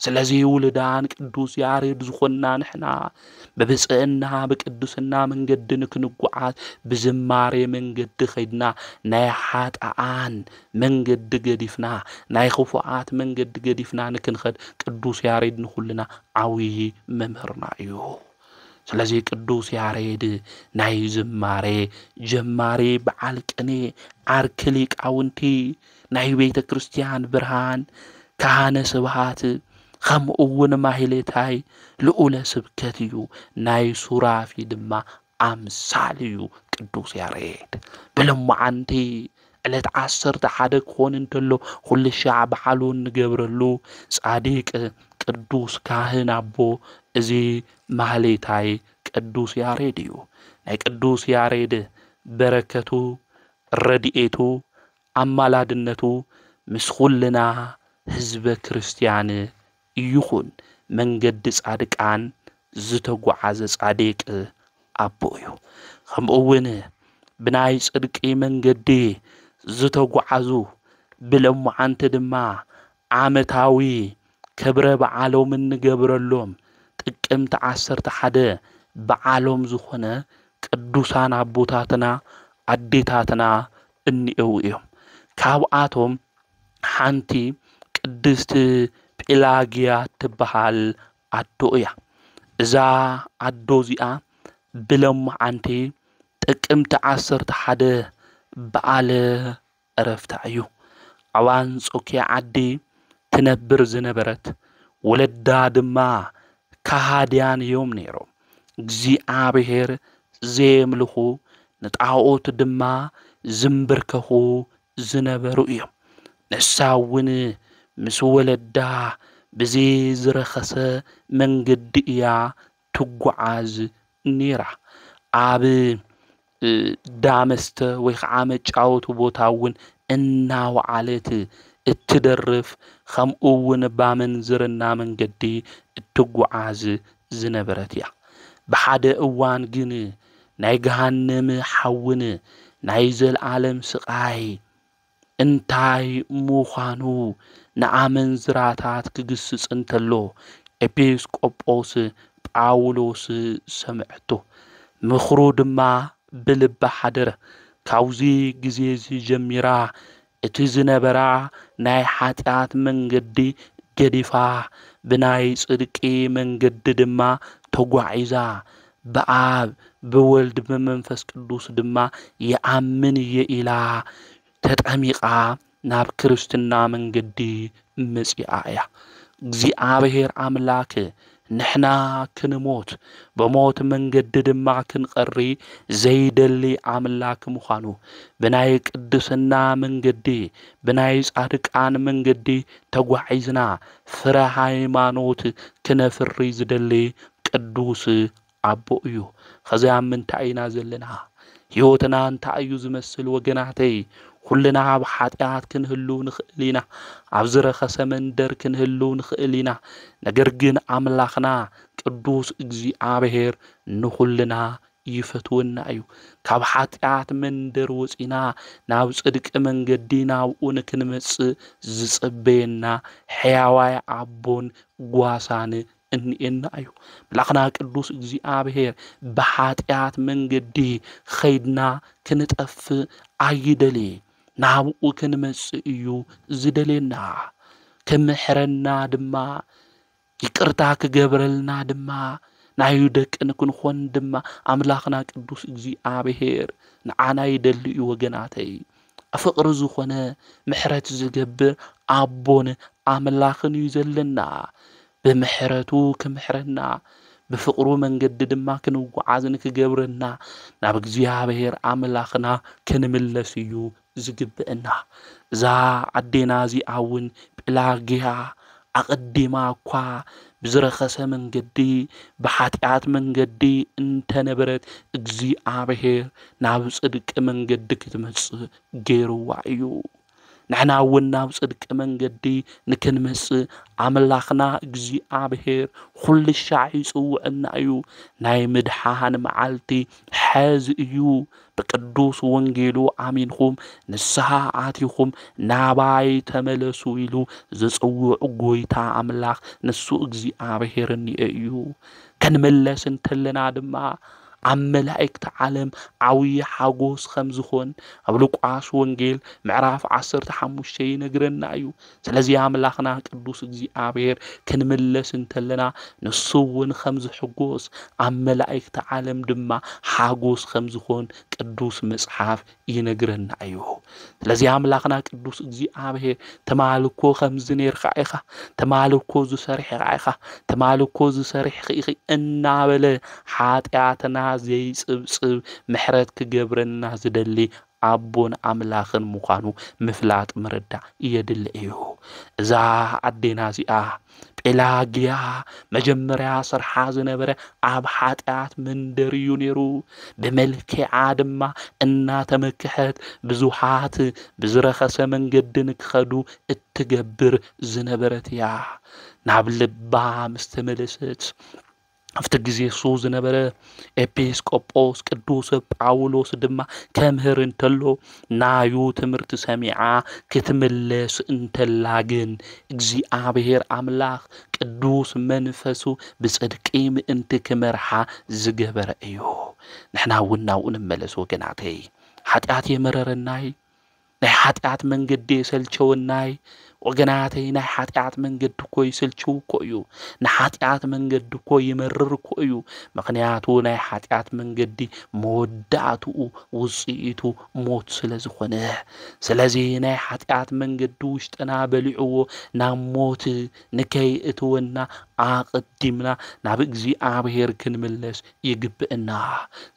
ስለዚህ ውልዳን ቅዱስ ያሬድ ዝኾንና ንሕና በብፅዕና በቅዱስና መንገድን ክንጓዓዝ ብዝማሬ መንገዲ ኸይድና ናይ ሓጥኣን መንገዲ ገዲፍና ናይ ክፉኣት መንገዲ ገዲፍና ንክንኸድ ቅዱስ ያሬድ ንኹልና ዓብዪ መምህርና እዩ ስለዚህ ቅዱስ ያሬድ ናይ ዝማሬ ጀማሬ በዓል ቅኔ ዓርኪ ሊቃውንቲ ናይ ቤተ ክርስቲያን ብርሃን ካህነ ስብሃት ከምኡውን ማህሌታይ ልኡለ ስብከት እዩ ናይ ሱራፊ ድማ ኣምሳል እዩ ቅዱስ ያሬድ ብለማዓንቲ ዕለት 11 ክኾን እንተሎ ኩሉ ሻዕ በዓሉ ንገብረሉ ጻዲቅ ቅዱስ ካህን ኣቦ እዚ ማህሌታይ ቅዱስ ያሬድ እዩ ናይ ቅዱስ ያሬድ በረከቱ ረድኤቱ ኣማላድነቱ ምስ ኩልና ህዝበ ክርስቲያን ይኹን መንገዲ ጻድቃን ዝተጓዓዘ ጻዲቅ ኣቦ እዩ ከምኡውን ብናይ ጽድቂ መንገዲ ዝተጓዓዙ ብለማዓንቲ ድማ ዓመታዊ ክብረ በዓሎም እንገብረሎም ጥቅምቲ 11 በዓሎም ዝኾነ ቅዱሳን ኣቦታትና ኣዴታትና እንእው እዮም ካብኣቶም ሓንቲ ቅድስት ጲላግያ ትበሃል ኣዶ እያ እዛ ኣዶ እዚኣ ብለማዓንቲ ጥቅምቲ 11 በዓለ ዕረፍታ እዩ ኣብ አንጾኪያ ዓዲ ትነብር ዝነበረት ወለዳ ድማ ካሃድያን እዮም ነይሮም እግዚአብሔር ዘምልኹ ንጣዖት ድማ ዝምብርከኹ ዝነበሩ እዮም ንሳውን ምስ ወለዳ ብዚ ዝረኸሰ መንገዲ እያ ትጓዓዝ ነይራ ኣብ ዳመስተ ወይ ከዓ መጫወቱ ቦታውን እናወዓለት እትደርፍ ከምኡውን ባመንዝርና መንገዲ እትጓዓዝ ዝነበረት እያ ብሓደ እዋን ግን ናይ ገሃነም ሓውን ናይ ዘለዓለም ስቃይ እንታይ ምዃኑ ንኣመንዝራታት ክግስጽ እንተሎ ኤጲስቆጶስ ጳውሎስ ሰምዕቶ ምኽሩ ድማ ብልባ ሓደረ ካብዚ ግዜ ጀሚራ እቲ ዝነበራ ናይ ሓጢአት መንገዲ ገዲፋ ብናይ ጽድቂ መንገዲ ድማ ተጓዒዛ በአብ በወልድ በመንፈስ ቅዱስ ድማ የአምን የኢላ ተጠሚቃ ናብ ክርስትና መንገዲ መጽአ እያ እግዚአብሔር አምላክ ንሕና ክንሞት በሞት መንገዲ ድማ ክንቀሪ ዘይደሊ አምላክ ምዃኑ ብናይ ቅድስና መንገዲ ብናይ ጻድቃን መንገዲ ተጓዒዝና ፍረ ሃይማኖት ክነፍሪ ዝደሊ ቅዱስ ኣቦ እዩ ከዚያ ምንታይ ኢና ዘለና ህይወትና እንታይ እዩ ዝመስል ወገናተይ ኩልና ኣብ ሓጢአት ክንህሉ ንኽእል ኢና ኣብ ዝረኸሰ መንደር ክንህሉ ንኽእል ኢና ነገር ግን ኣምላኽና ቅዱስ እግዚአብሔር ንኹልና ይፈትወና እዩ ካብ ሓጢአት መንደር ወፂና ናብ ጽድቂ መንገዲ ናብኡ ንክንመጽእ ዝጽበየና ሕያዋይ ኣቦን ጓሳን እንኤና እዩ ምላኽና ቅዱስ እግዚአብሔር በኃጢአት መንገዲ ኸይድና ክንጠፍ ኣይደሊ ናብኡ ክንመጽእ እዩ ዝደሌና ክምሕረና ድማ ይቅርታ ክገብረልና ድማ ናይ ደቅን ክንኾን ድማ ኣምላኽና ቅዱስ እግዚአብሔር ንዓና ይደሊ እዩ ወገናተይ ፍቅሪ ዝኾነ ምሕረት ዝገብር ኣቦን ኣምላኽን እዩ ዘለና ብምሕረቱ ክምሕረና بفقر መንገዲ ድማ ክንጓዓዝ ንክገብረና ናብ እግዚአብሔር አምላኽና ክንምለስ እዩ ዝግብአና ዛ አዴና ዚአውን ጲላግያ አቀዲማ እኳ ብዝረኸሰ መንገዲ በኃጢአት መንገዲ እንተነበረት እግዚአብሔር ናብ ጽድቅ መንገዲ ክትመጽእ ገይሩዋ እዩ نحنا ونا بصدق من قدي نكنمس أملاخنا እግዚአብሔር كل الشعب يصوعنا أيو ناي مدحان معالتي حاز أيو بقدوس وانجيلو آمينكم نسها آتيكم ناباي تملسو إلو زصوع قويتا أملاخ نسو እግዚአብሔር أيو كان ملس انتلنا دما عم ملائكة عالم عوي حاجوس خمزخون أبلوك عاش وانجيل معرف عصر تحمش شيء نجرنا أيو سلزي عملاخنا قدوس እግዚአብሔር كن ملس انتلنا نصون خمز حجوس عم ملائكة عالم دما حاجوس خمزخون قدوس مصحف ينجرنا أيو سلزي عملاخنا قدوس እግዚአብሔር تمالكو خمز نير خايخة تمالكو زو سريح خايخة تمالكو زو سريح خيخي النابلة حاتياتنا زي صب محرت كجبرنا زدلي أبون أملاخن مخانو مفلات مردع يدل إيو إذا عدينا زيا بلاغيا مجمريا صرحا زنبرة أب حاتيات من دريو نيرو بملكي عادما إنا تمكحت بزوحات بزرخس من قدنك خدو اتجبر زنبرتيا نابلبا مستملست أفتر جزي سوز نبرة إبيسكوبوس قدوس باولوس دما كمهر انتلو نايو تمرت سميعا كتملس انتلاغن እግዚአብሔር أملاخ قدوس منفسو بصدقيم انت كمرحا زجبر ايو نحنا وناو نملس وقناتي حتيات يمررناي ناي حتيات من قدي سلچوناي وجناتي نحاتيات من قد كوي سلشو كويو نحاتيات من قد كوي مرر كويو مقنياتو نحاتيات من قدي موداتو وصيتو موت سلازخونه سلازي نحاتيات من قد وشتنا بلعو ناموت نكي اتونا عاقدمنا ناب እግዚአብሔር كنملس يقبئنا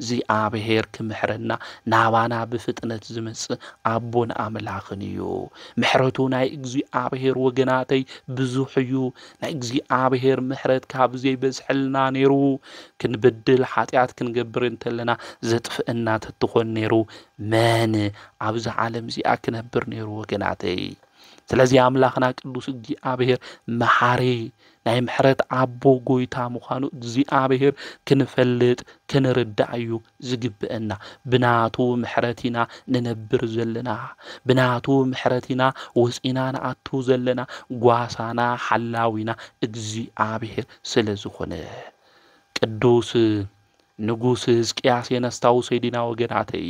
እግዚአብሔር كمحرنا نابانا بفتنة زمس أبون أملاخنيو محرتونا እግዚአብሔር ወገናተይ ብዙሕዩ ናይ እግዚአብሔር ምሕረት ካብ ዘይ በዝሕልና ነይሩ ክንበድል ሓጢያት ክንገብር እንተለና ዘጥፍእና ተትኾን ነይሩ መን ኣብዚ ዓለም እዚኣ ክነብር ነይሩ ወገናተይ ስለዚህ አምላኽና ቅዱስ እግዚአብሔር መሐሪ ናይ ምሕረት አቦ ጎይታ ምዃኑ እግዚአብሔር ክንፈልጥ ክንርዳእዩ ዝግብአና ብናቱ ምሕረቲና ንነብር ዘለና ብናቱ ምሕረቲና ወፂና ንኣቱ ዘለና ጓሳና ሓላዊና እግዚአብሔር ስለዝኾነ ቅዱስ ንጉስ ሕዝቅያስ የነስታው ሰይዲና ወገናተይ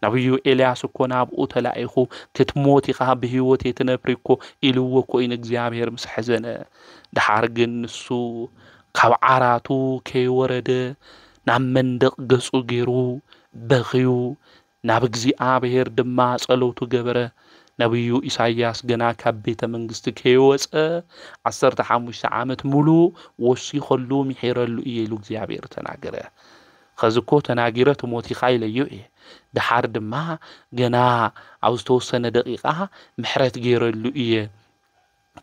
ነብዩ ኤልያስ እኮ ናብኡ ተላኢኹ ክትሞት ኢኻ ብህይወት የተነፍሪኮ ኢልዎ ኮይን እግዚአብሔር ምስ ሕዘነ ድሓር ግን ንሱ ካብ ዓራቱ ከይወረደ ናብ መንደቕ ገጹ ገይሩ በኺዩ ናብ እግዚአብሔር ድማ ጸሎቱ ገበረ ነብዩ ኢሳይያስ ገና ካብ ቤተ መንግስት ከይወፀ 15 ዓመት ሙሉ ወሲኸሉ ምሕረሉ ኢሉ እግዚአብሔር ተናገረ خزكو تناجرة موتي خايلة يوئي دحار دما جنا عاوز توصل دقيقة محرت غير اللؤية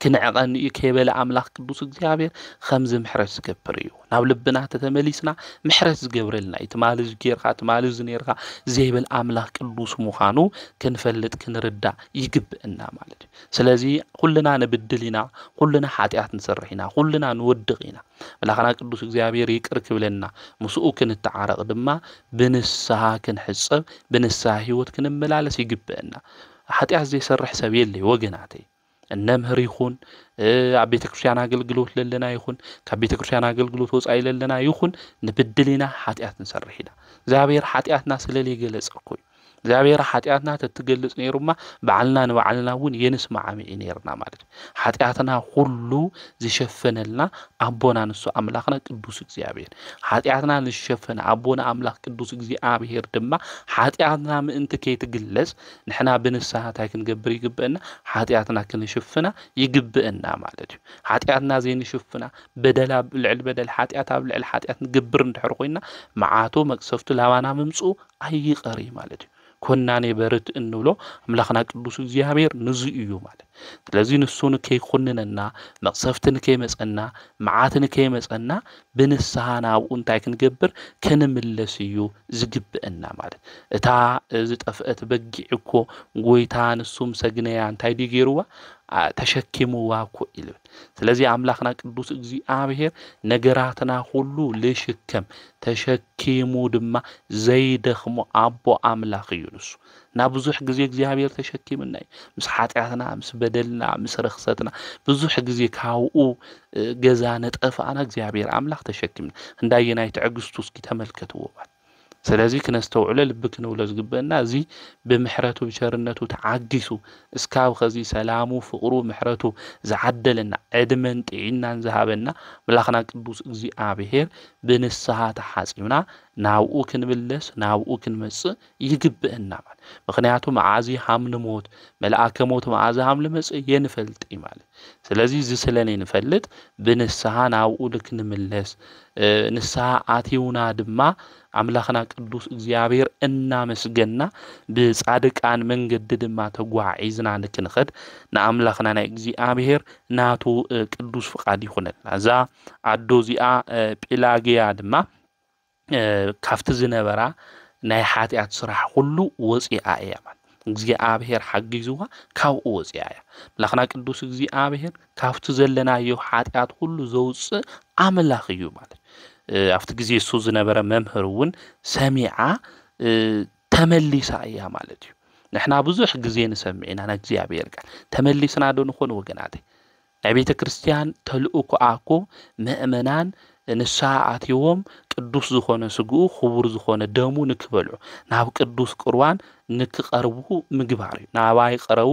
كنعقن يكيبل أملاك قدوس እግዚአብሔር خمز محرت سكبريو ناو لبنا تتمليسنا محرت سكبرلنا يتمالز جيرخا تمالز نيرخا زيبل أملاك قدوس مخانو كنفلت كنردع يقبئنا مالد سلازي كلنا نبدلنا كلنا حاتيات نسرحنا كلنا نودغينا ملاخنا قدوس እግዚአብሔር يقرك بلنا مسؤو كنتعارق دما بنسها كنحصب بنسها هيوت كنملالس يقبئنا حاتيات زي سرح سبيل لي وقناتي النمهر يخون عبيت كريستيان أقلقلوت لنا يخون كبيت كريستيان أقلقلوت وصايل لنا يخون نبدلنا حاتيات نسرحنا زابير حاتيات ناس اللي جلس أقوي زابير حاتياتنا تتجلس نيرما بعلنا نوعلنا ون ينسمع عمي نيرنا مالك حاتياتنا كله زي شفنا لنا أبونا نسو أملاخنا قدوس እግዚአብሔር حاتياتنا نشفنا أبونا أملاخ قدوس እግዚአብሔር دما حاتياتنا من أنت كي تجلس نحنا بنسها تاكن جبري جبنا حاتياتنا كنشفنا يجبنا مالك حاتياتنا زي نشفنا بدل بالعل حاتياتها بالعل حاتيات نجبر نحرقينا معاتو مقصفت لوانا ممسو أي قري مالك كنا نبرت إنه لو أملاخنا قدوس እግዚአብሔር نزيو مالك ስለዚህ ንሱን ከይኹንነና መቅሰፍትን ከይመፀና መዓትን ከይመፀና ብንስሓ ናብኡ እንታይ ክንገብር ክንምለስ እዩ ዝግብአና ማለት እታ ዝጠፍአት በጊዕ እኮ ጎይታ ንሱም ሰግነያ እንታይ ዲገይሩዋ ተሸኪሙዋ እኮ ይብል ስለዚህ አምላክና ቅዱስ እግዚአብሔር ነገራትና ሁሉ ልሽከም ተሸኪሙ ድማ ዘይደኽሙ አቦ አምላክ እዩ ንሱ ና ብዙሕ ግዜ እግዚአብሔር ተሸኪምና ምስ ሓጢያትና ምስ በደልና ምስ ረኽሰትና ብዙሕ ግዜ ካብኡ ገዛ ነጠፋና እግዚአብሔር አምላክ ተሸኪምና እንዳየናይ ትዕግስቱ እስኪ ተመልከትዎ ስለዚህ ክነስተውዕለ ልብክ ነው ለዝግበና እዚ በምሕረቱ በቸርነቱ ተዓጊሱ እስካብ ኸዚ ሰላሙ ፍቅሩ ምሕረቱ ዝዓደለና ዕድመን ጤናን ዝሃበና መላኽና ቅዱስ እግዚአብሔር ብንስሓ ተሓጺብና ናብኡ ክንብለስ ናብኡ ክንመጽእ ይግብአና ማለት ምክንያቱ መዓዚ ሃምኒ ሞት መልአከ ሞት መዓዚ ሃምኒ መጽእ የንፈልጥ ማለት ስለዚህ ዝስለኔ ንፈልጥ ብንስሓ ናብኡ ልክንምለስ ንስሓ አቲውና ድማ አምላክና ቅዱስ እግዚአብሔር እናመስገና በጻድቃን መንገድ ድማ ተጓዒዝና ንክንኸድ ንአምላክና ናይ እግዚአብሔር ናቱ ቅዱስ ፍቃድ ይኹነና እዛ አዶ እዚኣ ጲላግያ ድማ ካፍቲ ዝነበራ ናይ ሓጢያት ስራሕ ሁሉ ወፂኣ እያ ማለት እግዚአብሔር ሓጊዝዋ ካብኡ ወፂኣ እያ አምላክና ቅዱስ እግዚአብሔር ካፍቲ ዘለናዮ ሓጢያት ሁሉ ዘውፅእ አምላክ እዩ ማለት after ጊዜ እሱ ዝነበረ መምህሩን ሰሚዓ ተመሊሳ እያ ማለት እዩ ንሕና ብዙሕ ጊዜ ንሰምዕና ንእግዚአብሔር ቃል ተመሊስና ዶ ንኾን ወገናት ናይ ቤተ ክርስቲያን ተልእኮ አኮ ምእመናን ንስሓ አትዮም ቅዱስ ዝኾነ ስግኡ ክቡር ዝኾነ ደሙ ንክበልዑ ናብ ቅዱስ ቁርባን ንክቀርቡ ምግባር ናባይ ቀረቡ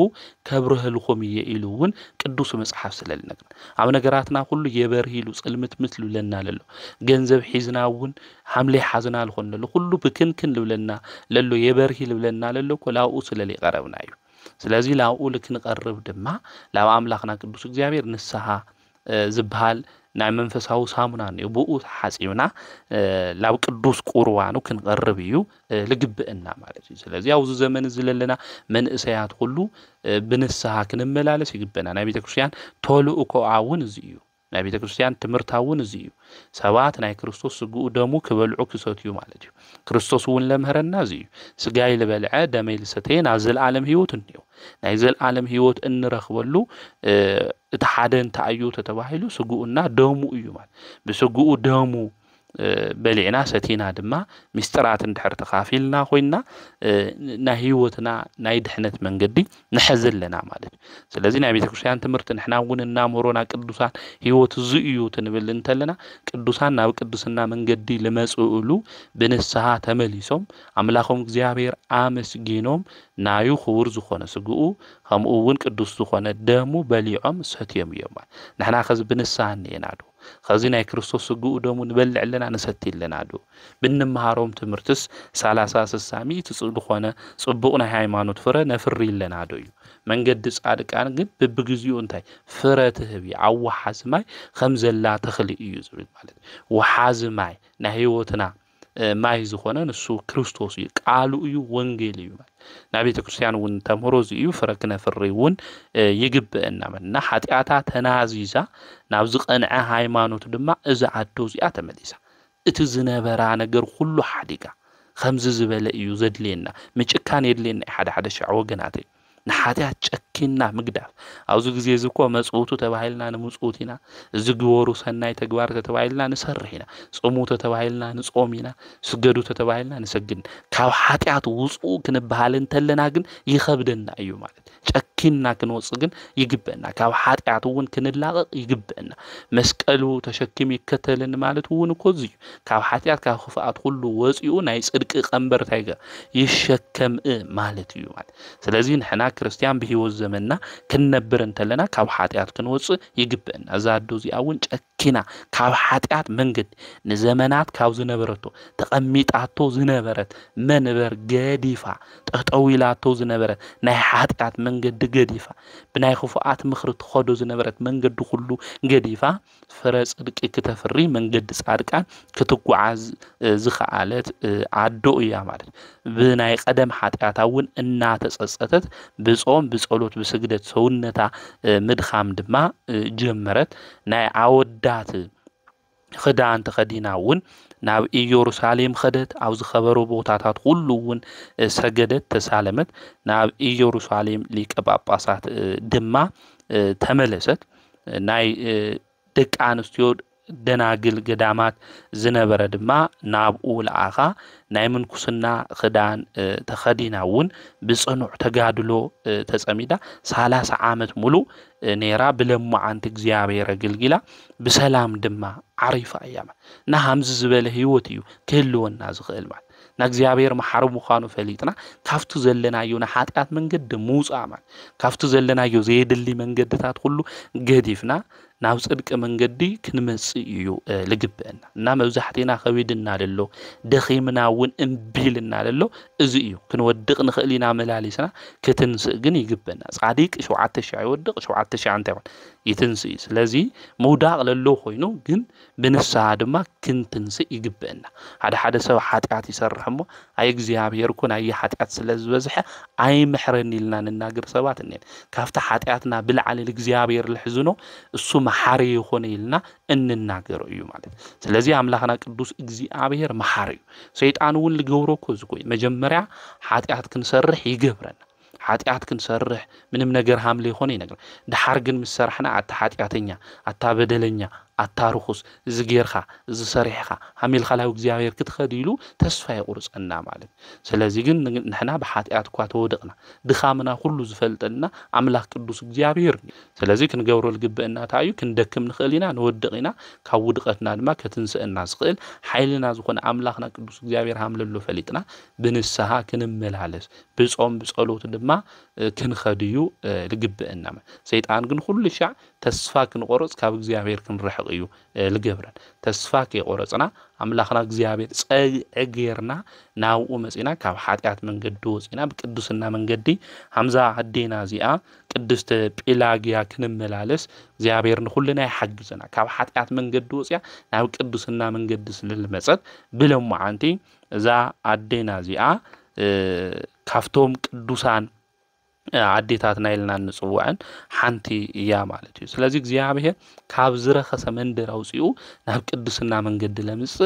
ከብርህልኩም ኢሉውን ቅዱስ መጽሐፍ ስለልነግር ኣብ ነገራትና ሁሉ የበርሂሉ ጽልምት ምስሉ ለና ለሎ ገንዘብ ሒዝናውን ሐምሌ ሓዝና ለኾነሉ ሁሉ ብክንክን ልብለና ለሎ የበርሂል ብለና ለሎ ኮላኡ ስለሊ ቀረብና እዩ ስለዚህ ላኡ ልክንቀርብ ድማ ላብ አምላክና ቅዱስ እግዚአብሔር ንስሓ ዝብሃል ናይ መንፈሳዊ ሳሙና ነው ብኡ ሓጺውና ላብ ቅዱስ ቁርባኑ ክንቀርብ እዩ ልግብአና ማለት እዩ ስለዚህ አውዝ ዘመን ዝለለና መንእሰያት ሁሉ ብንስሓ ክንመላለስ ይግበና ናይ ቤተ ክርስቲያን ተልእኮ አውን እዚ እዩ ናይ ቤተ ክርስቲያን ትምርታውን እዚ እዩ ሰባት ናይ ክርስቶስ ስግኡ ደሙ ክበልዑ ክሰትዩ ማለት እዩ ክርስቶስ እውን ለምህረና እዚ እዩ ስጋይ ልበልዐ ደመይ ልሰተየ ናብ ዘለዓለም ህይወት እንየው ናይ ዘለዓለም ህይወት እንረኽበሉ እቲ ሓደ እንታይ እዩ ተባሂሉ ስግኡና ደሙ እዩ ማለት ብስግኡ ደሙ በሊዕና ሰቲና ድማ ሚስጥራት እንድሕር ተኻፊልና ኮይና ናይ ህይወትና ናይ ድሕነት መንገዲ ንሕዘለና ማለት ስለዚህ ናይ ቤተ ክርስቲያን ትምህርት ንሕና እውን እናምሮና ቅዱሳን ህይወት ዝእዩ ትንብል እንተለና ቅዱሳን ናብ ቅዱስና መንገዲ ለመጽኡሉ ብንስሓ ተመሊሶም አምላኾም እግዚአብሔር አመስጊኖም ናዩ ክቡር ዝኾነ ስግኡ ከምኡውን ቅዱስ ዝኾነ ደሙ በሊዖም ሰትዮም እዮም ንሕና ከዚ ብንስሓ ነናዶ خزي ናይ ክርስቶስ ስግኡ ደሙ ንበልዕ ለና ንሰትይለና ዶ ብንመሃሮም ትምህርትስ 30 ጽድኾነ ጽቡቕ ናይ ሃይማኖት ፍረ ነፍሪለና ዶ እዩ መንገድ ጻድቃን ግን በብግዚኡ እንታይ ፍረ ትህብ አዋሓዝማይ ከምዘላ ተኽሊ እዩ ዝብል ማለት ወሓዝማይ ናይ ህይወትና ማይ ዝኾነ ንሱ ክርስቶስ እዩ ቃሉ እዩ ወንጌል እዩ ናይ ቤተ ክርስቲያን ውን ተምሮ እዩ ፍረ ክነፍሪውን ይግብአና እና ኃጢአታ ተናዚዛ ናብ ዝቀንዐ ሃይማኖት ድማ እዛ አዶ እዚኣ ተመሊሳ እቲ ዝነበራ ነገር ሁሉ ሓዲጋ ከምዚ ዝበለ እዩ ዘድልየና ምጭካን የድልየና ሓደ ሸዕ ወገናት ንሓጢአት ጨኪና ምግዳፍ አውዚ ጊዜ ዝኮ መጽውቱ ተባሂልና ንምጽውቲና ዝግወሩ ሰናይ ተግባር ተባሂልና ንሰርሒና ጾሙ ተባሂልና ንጾሚና ስገዱ ተባሂልና ንሰግድ ካብ ሓጢአት ውጽኡ ክንበሃል እንተለና ግን ይኸብደና እዩ ማለት ጨኪና ክንወጽ ግን ይግበና ካብ ሓጢአት ውን ክንላቀቅ ይግበና መስቀሉ ተሸኪም ይከተልን ማለት ውን ኮዚ ካብ ሓጢአት ካብ ክፋአት ሁሉ ወጽኡ ናይ ጽድቅ ቀንበር ታይገ ይሸከም ማለት እዩ ማለት ስለዚህ ንሕና ክርስቲያን በህይወት ዘመንና ክንነብር እንተለና ካብ ሓጢአት ክንወጽ ይግበና አዛዶ እዚአውን ጨኪና ካብ ሓጢአት መንገድ ንዘመናት ካብ ዝነበረቶ ተቀሚጣቶ ዝነበረት መንበር ገዲፋ ጠጠዊላቶ ዝነበረ ናይ ሓጢአት መንገድ ገዲፋ ብናይ خفؤات ምኽሪ ትኸዶ ዝነበረት መንገዲ ሁሉ ገዲፋ ፍረ ጽድቂ ከተፍሪ መንገዲ ጻድቃን ክትጓዓዝ ዝኸኣለት ኣዶ እያ ማለት ብናይ ቀደም ኃጢአታውን እናተጸጸተት ብጾም ብጸሎት ብስግደት ሰውነታ ምድኻም ድማ ጀመረት ናይ ኣወዳት خدان تخديناون ناب إيروساليم خدت أو زخبر بوتاتات كلون سجدت تسالمت ناب إيروساليم ليك باباسات دما تملست ناي دك أنستيود دناجل قدامات زنبرة دما ناب أول آخا نايمن كسنا خدان تخديناون بصنع تجادلو تسميدا 3 عامت ملو نيرا بلمو عن تجزيابي رجل جلا بسلام دما عريفة أيام نهمز زبالة هيوتيو كله الناس غير نجزيابير محارب مخانو فليتنا كافتو زلنا يو نحاتيات من قد موس آمان كافتو زلنا يو زيد اللي من قد تادخلو قديفنا ناو صدق من قدي كنمسيو لقبئنا نام وزحتنا خويدنا للو دخيمنا ون انبيلنا للو ازيو كنودق نخلينا ملاليسنا كتنسقن يقبئنا صاديق شو عتشع يودق شو عتشع انتوان يتنسي سلازي موداق للو خوينو جن بنسا دما كنتنسي يقبئنا هذا حدث حاتيات يسرحمو اي اغزيابير كون اي حاتيات سلاز وزحه اي محرني لنا نناغر سبات انين كافتا حاتياتنا بالعلي الاغزيابير الحزنو السو محاري يخون إلنا إن الناقر أيو مالك سلازي أملاخنا قدوس إغزيابير محاري سيطان ون لغورو كوزكوي مجمرع حاتيات كنسرح يقبرنا حاتيات كنسرح من منقر هاملي يخون ينقر دحارقن مسرحنا عتا حاتياتينيا عتا بدلنيا التارخص زغيرخا زسريحخا حميل خلاو እግዚአብሔር ክትخديلو ተስፋ ይቆርጽና ማለት ስለዚህ ግን ንሕና በኃጢአት ኳ ተወደቅና ድኻምና ሁሉ ዝፈልጠልና አምላክ ቅዱስ እግዚአብሔር ስለዚህ ክንገብሮ ልግበእና ታዩ ክንደክም ንኽእሊና ንወድቅና ካብ ውድቀትና ድማ ከትንስእና ዝኽእል ኃይልና ዝኾነ አምላክና ቅዱስ እግዚአብሔር ሃምለሎ ፈሊጥና ብንስሐ ክንመላለስ ብጾም ብጸሎት ድማ ክንخدዩ ልግበእና ሰይጣን ግን ሁሉ ሻዕ ተስፋ ክንቆርጽ ካብ እግዚአብሔር ክንርሕቕ እዩ ልገብረን ተስፋ ከይቆረጽና አምላክና እግዚአብሔር ጸገርና ናው መጽና ካብ ኃጢአት መንገድ ወጽና በቅዱስና መንገዲ ሐምዛ አዴና ዚአ ቅድስት ጲላጊያ ክንመላለስ እግዚአብሔርን ሁሉና ይሐግዘና ካብ ኃጢአት መንገድ ወጽያ ናብ ቅዱስና መንገድ ስለልመጸት ብለም አንቴ እዛ አዴና ዚአ ካፍቶም ቅዱሳን عديتات نايلنا نصوعن حنتي يا مالتي سلازي እግዚአብሔር ካብ ዝረኸሰ መንደር አውጽኡ ናብ ቅዱስና መንገድ ለምጽ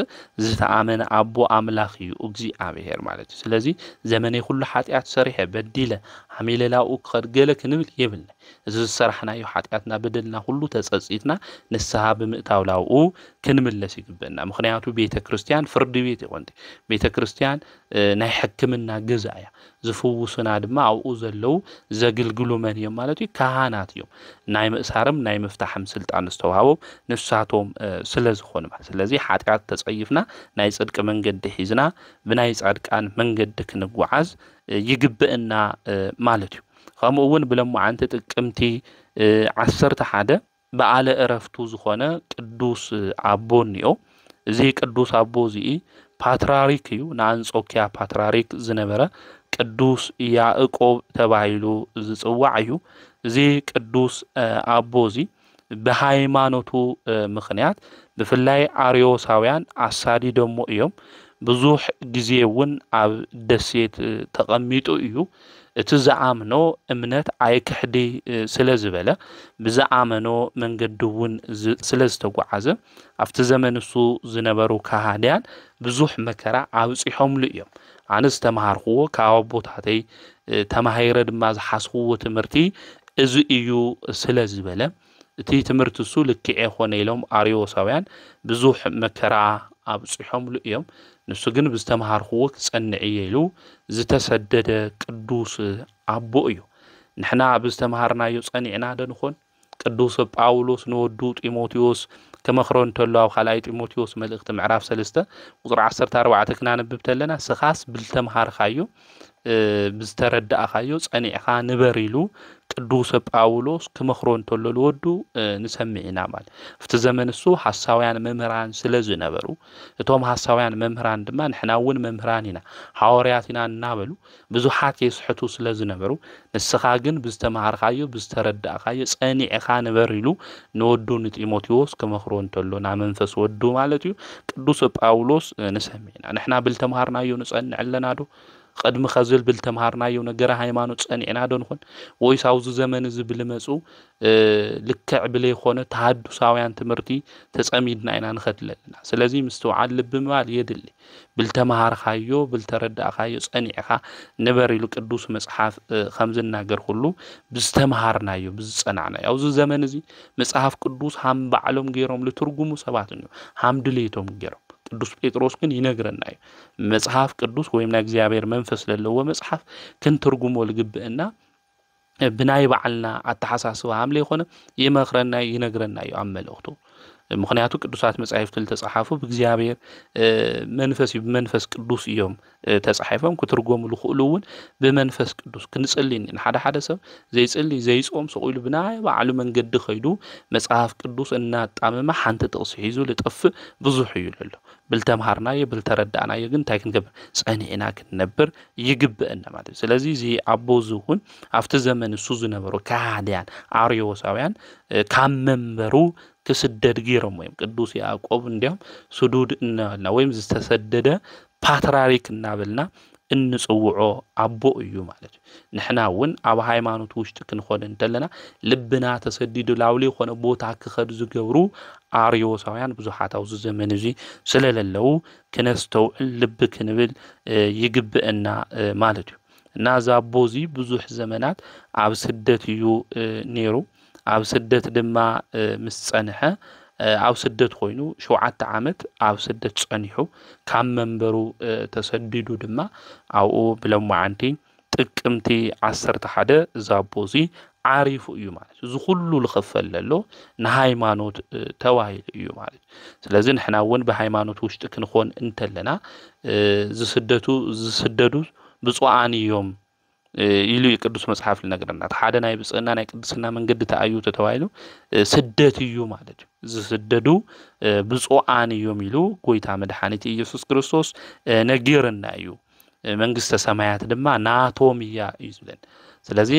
ዝተአመነ አቦ አምላኽ እዩ እግዚአብሔር ማለት ስለዚህ ዘመኔ ሁሉ ኃጢአት ሰሪሐ በዲለ አሜለላኡ ከድገለ ክንብል ይብል እዚ ዝሰርሕናዮ ኃጢአትና በደልና ሁሉ ተጸጽይትና ንስሐ በምእታውላው ክንምለስ ይግበና ምክንያቱ ቤተ ክርስቲያን ፍርድ ቤት ይቆንጥ ቤተ ክርስቲያን ናይ ሕክምና ገዛያ ዝፍውሱና ድማ አውኡ ዘለው ዘግልግሉ መን እዮም ማለት ካህናት እዮም ናይ ምእሳርም ናይ መፍታሕም ስልጣን ዝተዋሃቦ ንሳቶም ስለዝኾነ ማለት ስለዚህ ኃጢአት ተጸይፍና ናይ ጽድቅ መንገድ ሒዝና ብናይ ጻድቃን መንገድ ክንጓዓዝ ይግበእና ማለት እዩ ከምኡውን ብለም አንተ ጥቅምቲ 11 በዓለ ዕረፍቱ ዝኾነ ቅዱስ አቦኒዮ እዚ ቅዱስ አቦ እዚ ፓትርያርክ እዩ ናንጾኪያ ፓትርያርክ ዝነበረ ቅዱስ ያዕቆብ ተባሂሉ ዝጽዋዕ እዩ እዚ ቅዱስ አቦዚ በሃይማኖቱ ምኽንያት በፍላይ አርዮሳውያን አሳዲ ደሞ እዮም ብዙሕ ጊዜውን ኣብ ደሴት ተቀሚጡ እዩ እቲ ዘአምኖ እምነት አይክሕዲ ስለዝበለ ብዘአመኖ መንገድውን ስለዝተጓዓዘ ኣብቲ ዘመንሱ ዝነበሩ ካህዲያን ብዙሕ መከራ ኣብጽሖምሉ እዮም ኣነስ ተማሃርኽዎ ካብ ቦታተይ ተማሂረ ድማ ዝሓስኽዎ ትምህርቲ እዚ እዩ ስለዝበለ እቲ ትምህርቲ እሱ ልክዕ ኾነ ኢሎም አርዮሳውያን ብዙሕ መከራ ኣብጽሖምሉ እዮም ንሱ ግን ብዝተማሃርኽዎ ክጸንዕ ኢሉ ዝተሰደደ ቅዱስ አቦ እዩ ንሕና ብዝተማሃርናዮ ጸኒዕና ደንኾን ቅዱስ ጳውሎስ ንወዱ ጢሞቴዎስ ከመኽሮን ተሎ ኣብ ካልኣይ ጢሞቴዎስ መልእኽቲ ምዕራፍ 3 ቁጥር 14 ክናነብብ ተለና ስኻስ ብልተማሃርካዮ ብዝተረዳእካዮ ጸኒዕካ ንበር ኢሉ ቅዱስ ጳውሎስ ክመኽሮ እንተሎ ልወዱ ንሰምዕና ማለት ፍቲ ዘመን እሱ ሐሳውያን መምህራን ስለ ዝነበሩ እቶም ሐሳውያን መምህራን ድማ ንሕና እውን መምህራን ኢና ሐዋርያት ኢና እናበሉ ብዙሓት የስሕቱ ስለ ዝነበሩ ንስኻ ግን ብዝተማሃርካዮ ብዝተረዳእካዮ ጸኒዕካ ንበር ኢሉ ንወዱ ንጢሞቴዎስ ክመኽሮ እንተሎ ና መንፈስ ወዱ ማለት እዩ ቅዱስ ጳውሎስ ንሰምዕና ንሕና ብልተማሃርናዮ ንጸንዕ ኣለና ዶ قدم خزل بالتمهارنا يو نجرا هايمانو تصنعنا دون خون ويس عاوز زمن زبل مسو لكع بلي خونه تحدثاوያን ትምርቲ ተጸሚድና ኢና ንኸድለና ስለዚህ ምስተውዓል ልብ ማል የድሊ بالتمهارካዮ بالተረዳእካዮ ጸኒዕካ ንበር ኢሉ ቅዱስ መጽሐፍ ከምዝናገር ሁሉ ብዝተማሃርናዮ ብዝጸናዕና ያው ዘመን እዚ መጽሐፍ ቅዱስ ሃም ባዕሎም ገይሮም ለትርጉሙ ሰባት ነው ሃም ድሌቶም ገይሮም ቅዱስ ጴጥሮስ ግን ይነግረናል መጽሐፍ ቅዱስ ወይም ለእግዚአብሔር መንፈስ ለለው መጽሐፍ ክንትርጉሞ ልግብእና ብናይ ባዕልና አተሐሳስባ አምለ ይሆነ ይመክረና ይነግረና ያመለክቱ ምክንያቱ ቅዱሳት መጻሕፍት ተጻሐፉ በእግዚአብሔር መንፈስ ቅዱስ እዮም ተጻሐፈም ክትርጎሙ ልኹሉውን በመንፈስ ቅዱስ ክንጽልይን ሓደ ሰብ ዘይጽልይ ዘይጾም ሰቁሉ ብናይ ባዕሉ መንገድ ኸይዱ መጽሐፍ ቅዱስ እናጣመማ ሓንቲ ጥቅስ ሒዙ ልጥፍ ብዙሕ ይሉሉ بالتمهارناي بالتردعناي ግን ታይክንገብ ጸኒዕና ክንነብር ይግብእና ማለት ስለዚህ እዚ አቦዙሁን አፍተ ዘመን እሱ ዝነበሩ ካህዲያን አርዮሳውያን ካመንበሩ ከስደድ ገይሮም ወይም ቅዱስ ያዕቆብ እንዲያም ሱዱድ እና ወይም ዝተሰደደ ፓትርያርክ እናበልና እንጽውዖ አቦ እዩ ማለት ንሕናውን አብ ሃይማኖት ውሽጥ ክንኾን እንተለና ልብና ተሰዲዱ ላውሊ ኾነ ቦታ ክኸድ ዝገብሩ አርዮሳውያን ብዙሓት አውዝ ዘመን እዚ ስለለለው ከነስተው ልብ ክንብል ይግብእና ማለት እዩ እና ዛቦዚ ብዙሕ ዘመናት አብ ስደት እዩ ነይሩ አብ ስደት ድማ ምስጸንሐ አብ ስደት ኮይኑ 7 ዓመት አብ ስደት ጸኒሑ ካብ መንበሩ ተሰዲዱ ድማ አው ብለም ማዓንቲ ጥቅምቲ 11 ዛቦዚ عارف እዩ ማለት እዚ ሁሉ ልኸፈለሎ ንሃይማኖት ተዋሂል እዩ ማለት ስለዚህ ንሕና ወን በሃይማኖት ውሽጥ ክንኾን እንተለና ዝስደዱ ብፁዓን እዮም ኢሉ የቅዱስ መጽሐፍ ልነግረና ሓደ ናይ ብጽና ናይ ቅድስና መንገድ ተአዩ ተተዋይሉ ስደት እዩ ማለት ዝስደዱ ብፁዓን እዮም ኢሉ ጎይታ መድኃኒት ኢየሱስ ክርስቶስ ነጊርና እዩ መንግስተ ሰማያት ድማ ናቶምያ ይዝለን ስለዚህ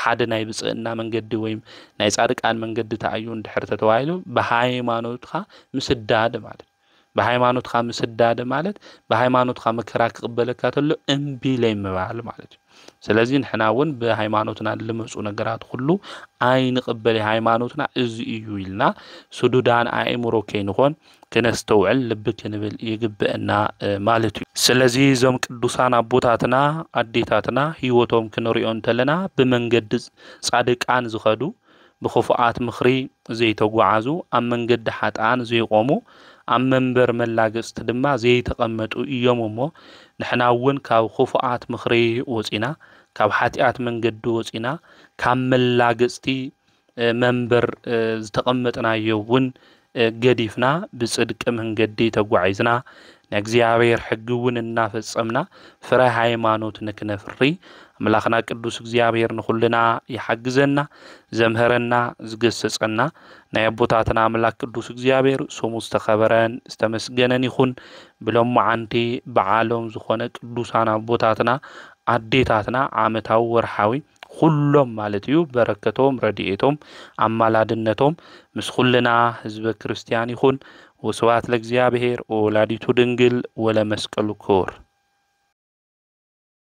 ሓደ ናይ ብጽና መንገድ ወይም ናይ ጻድቃን መንገድ ተአዩ እንድሕር ተተዋይሉ በሃይማኖትኻ ምስዳድ ማለት በሃይማኖትኻ ምስዳድ ማለት በሃይማኖትኻ መከራ ክቅበለካ ተሎ እምቢ ለይምባል ማለት ስለዚህ ንሕናውን በሃይማኖትና ለመጹ ነገራት ሁሉ አይን ቅበል ሃይማኖትና እዚ እዩ ይልና ሱዱዳን አእምሮ ከይንኾን ከነስተውዕል ልብ ክንብል ይግብእና ማለት እዩ ስለዚህ ዞም ቅዱሳን አቦታትና አዴታትና ህይወቶም ክንሪኦ እንተለና በመንገድ ጻድቃን ዝኸዱ بخفاءات مخري زي تقوعزو أم من قد حتان زي قومو أم منبر ملاقست دما زي تقمتو يومو نحناون كاو خفاءات مخري وزينا كاو حاتيات من قد وزينا كام ملاقستي منبر تقمتنا يوون قديفنا بصدق من قد تقوعزنا نجزيابير حقون النافس أمنا فرا هايمانوت نكنفري ملاخنا قدوس እግዚአብሔር ንኹልና ይሐግዘና ዘምهرና ዝገሰጸና ናይ አቦታትና አምላክ ቅዱስ እግዚአብሔር ስሙ ዝተኸበረን ዝተመስገነን ይኹን ብሎም ማዓንቲ በዓሎም ዝኾነ ቅዱሳን አቦታትና አዴታትና ዓመታው ወርሃዊ ሁሉም ማለት እዩ በረከቶም ረድኤቶም አማላድነቶም ምስኹልና ህዝበ ክርስቲያን ይኹን ወስብሐት ለእግዚአብሔር ወላዲቱ ድንግል ወለመስቀሉ ክቡር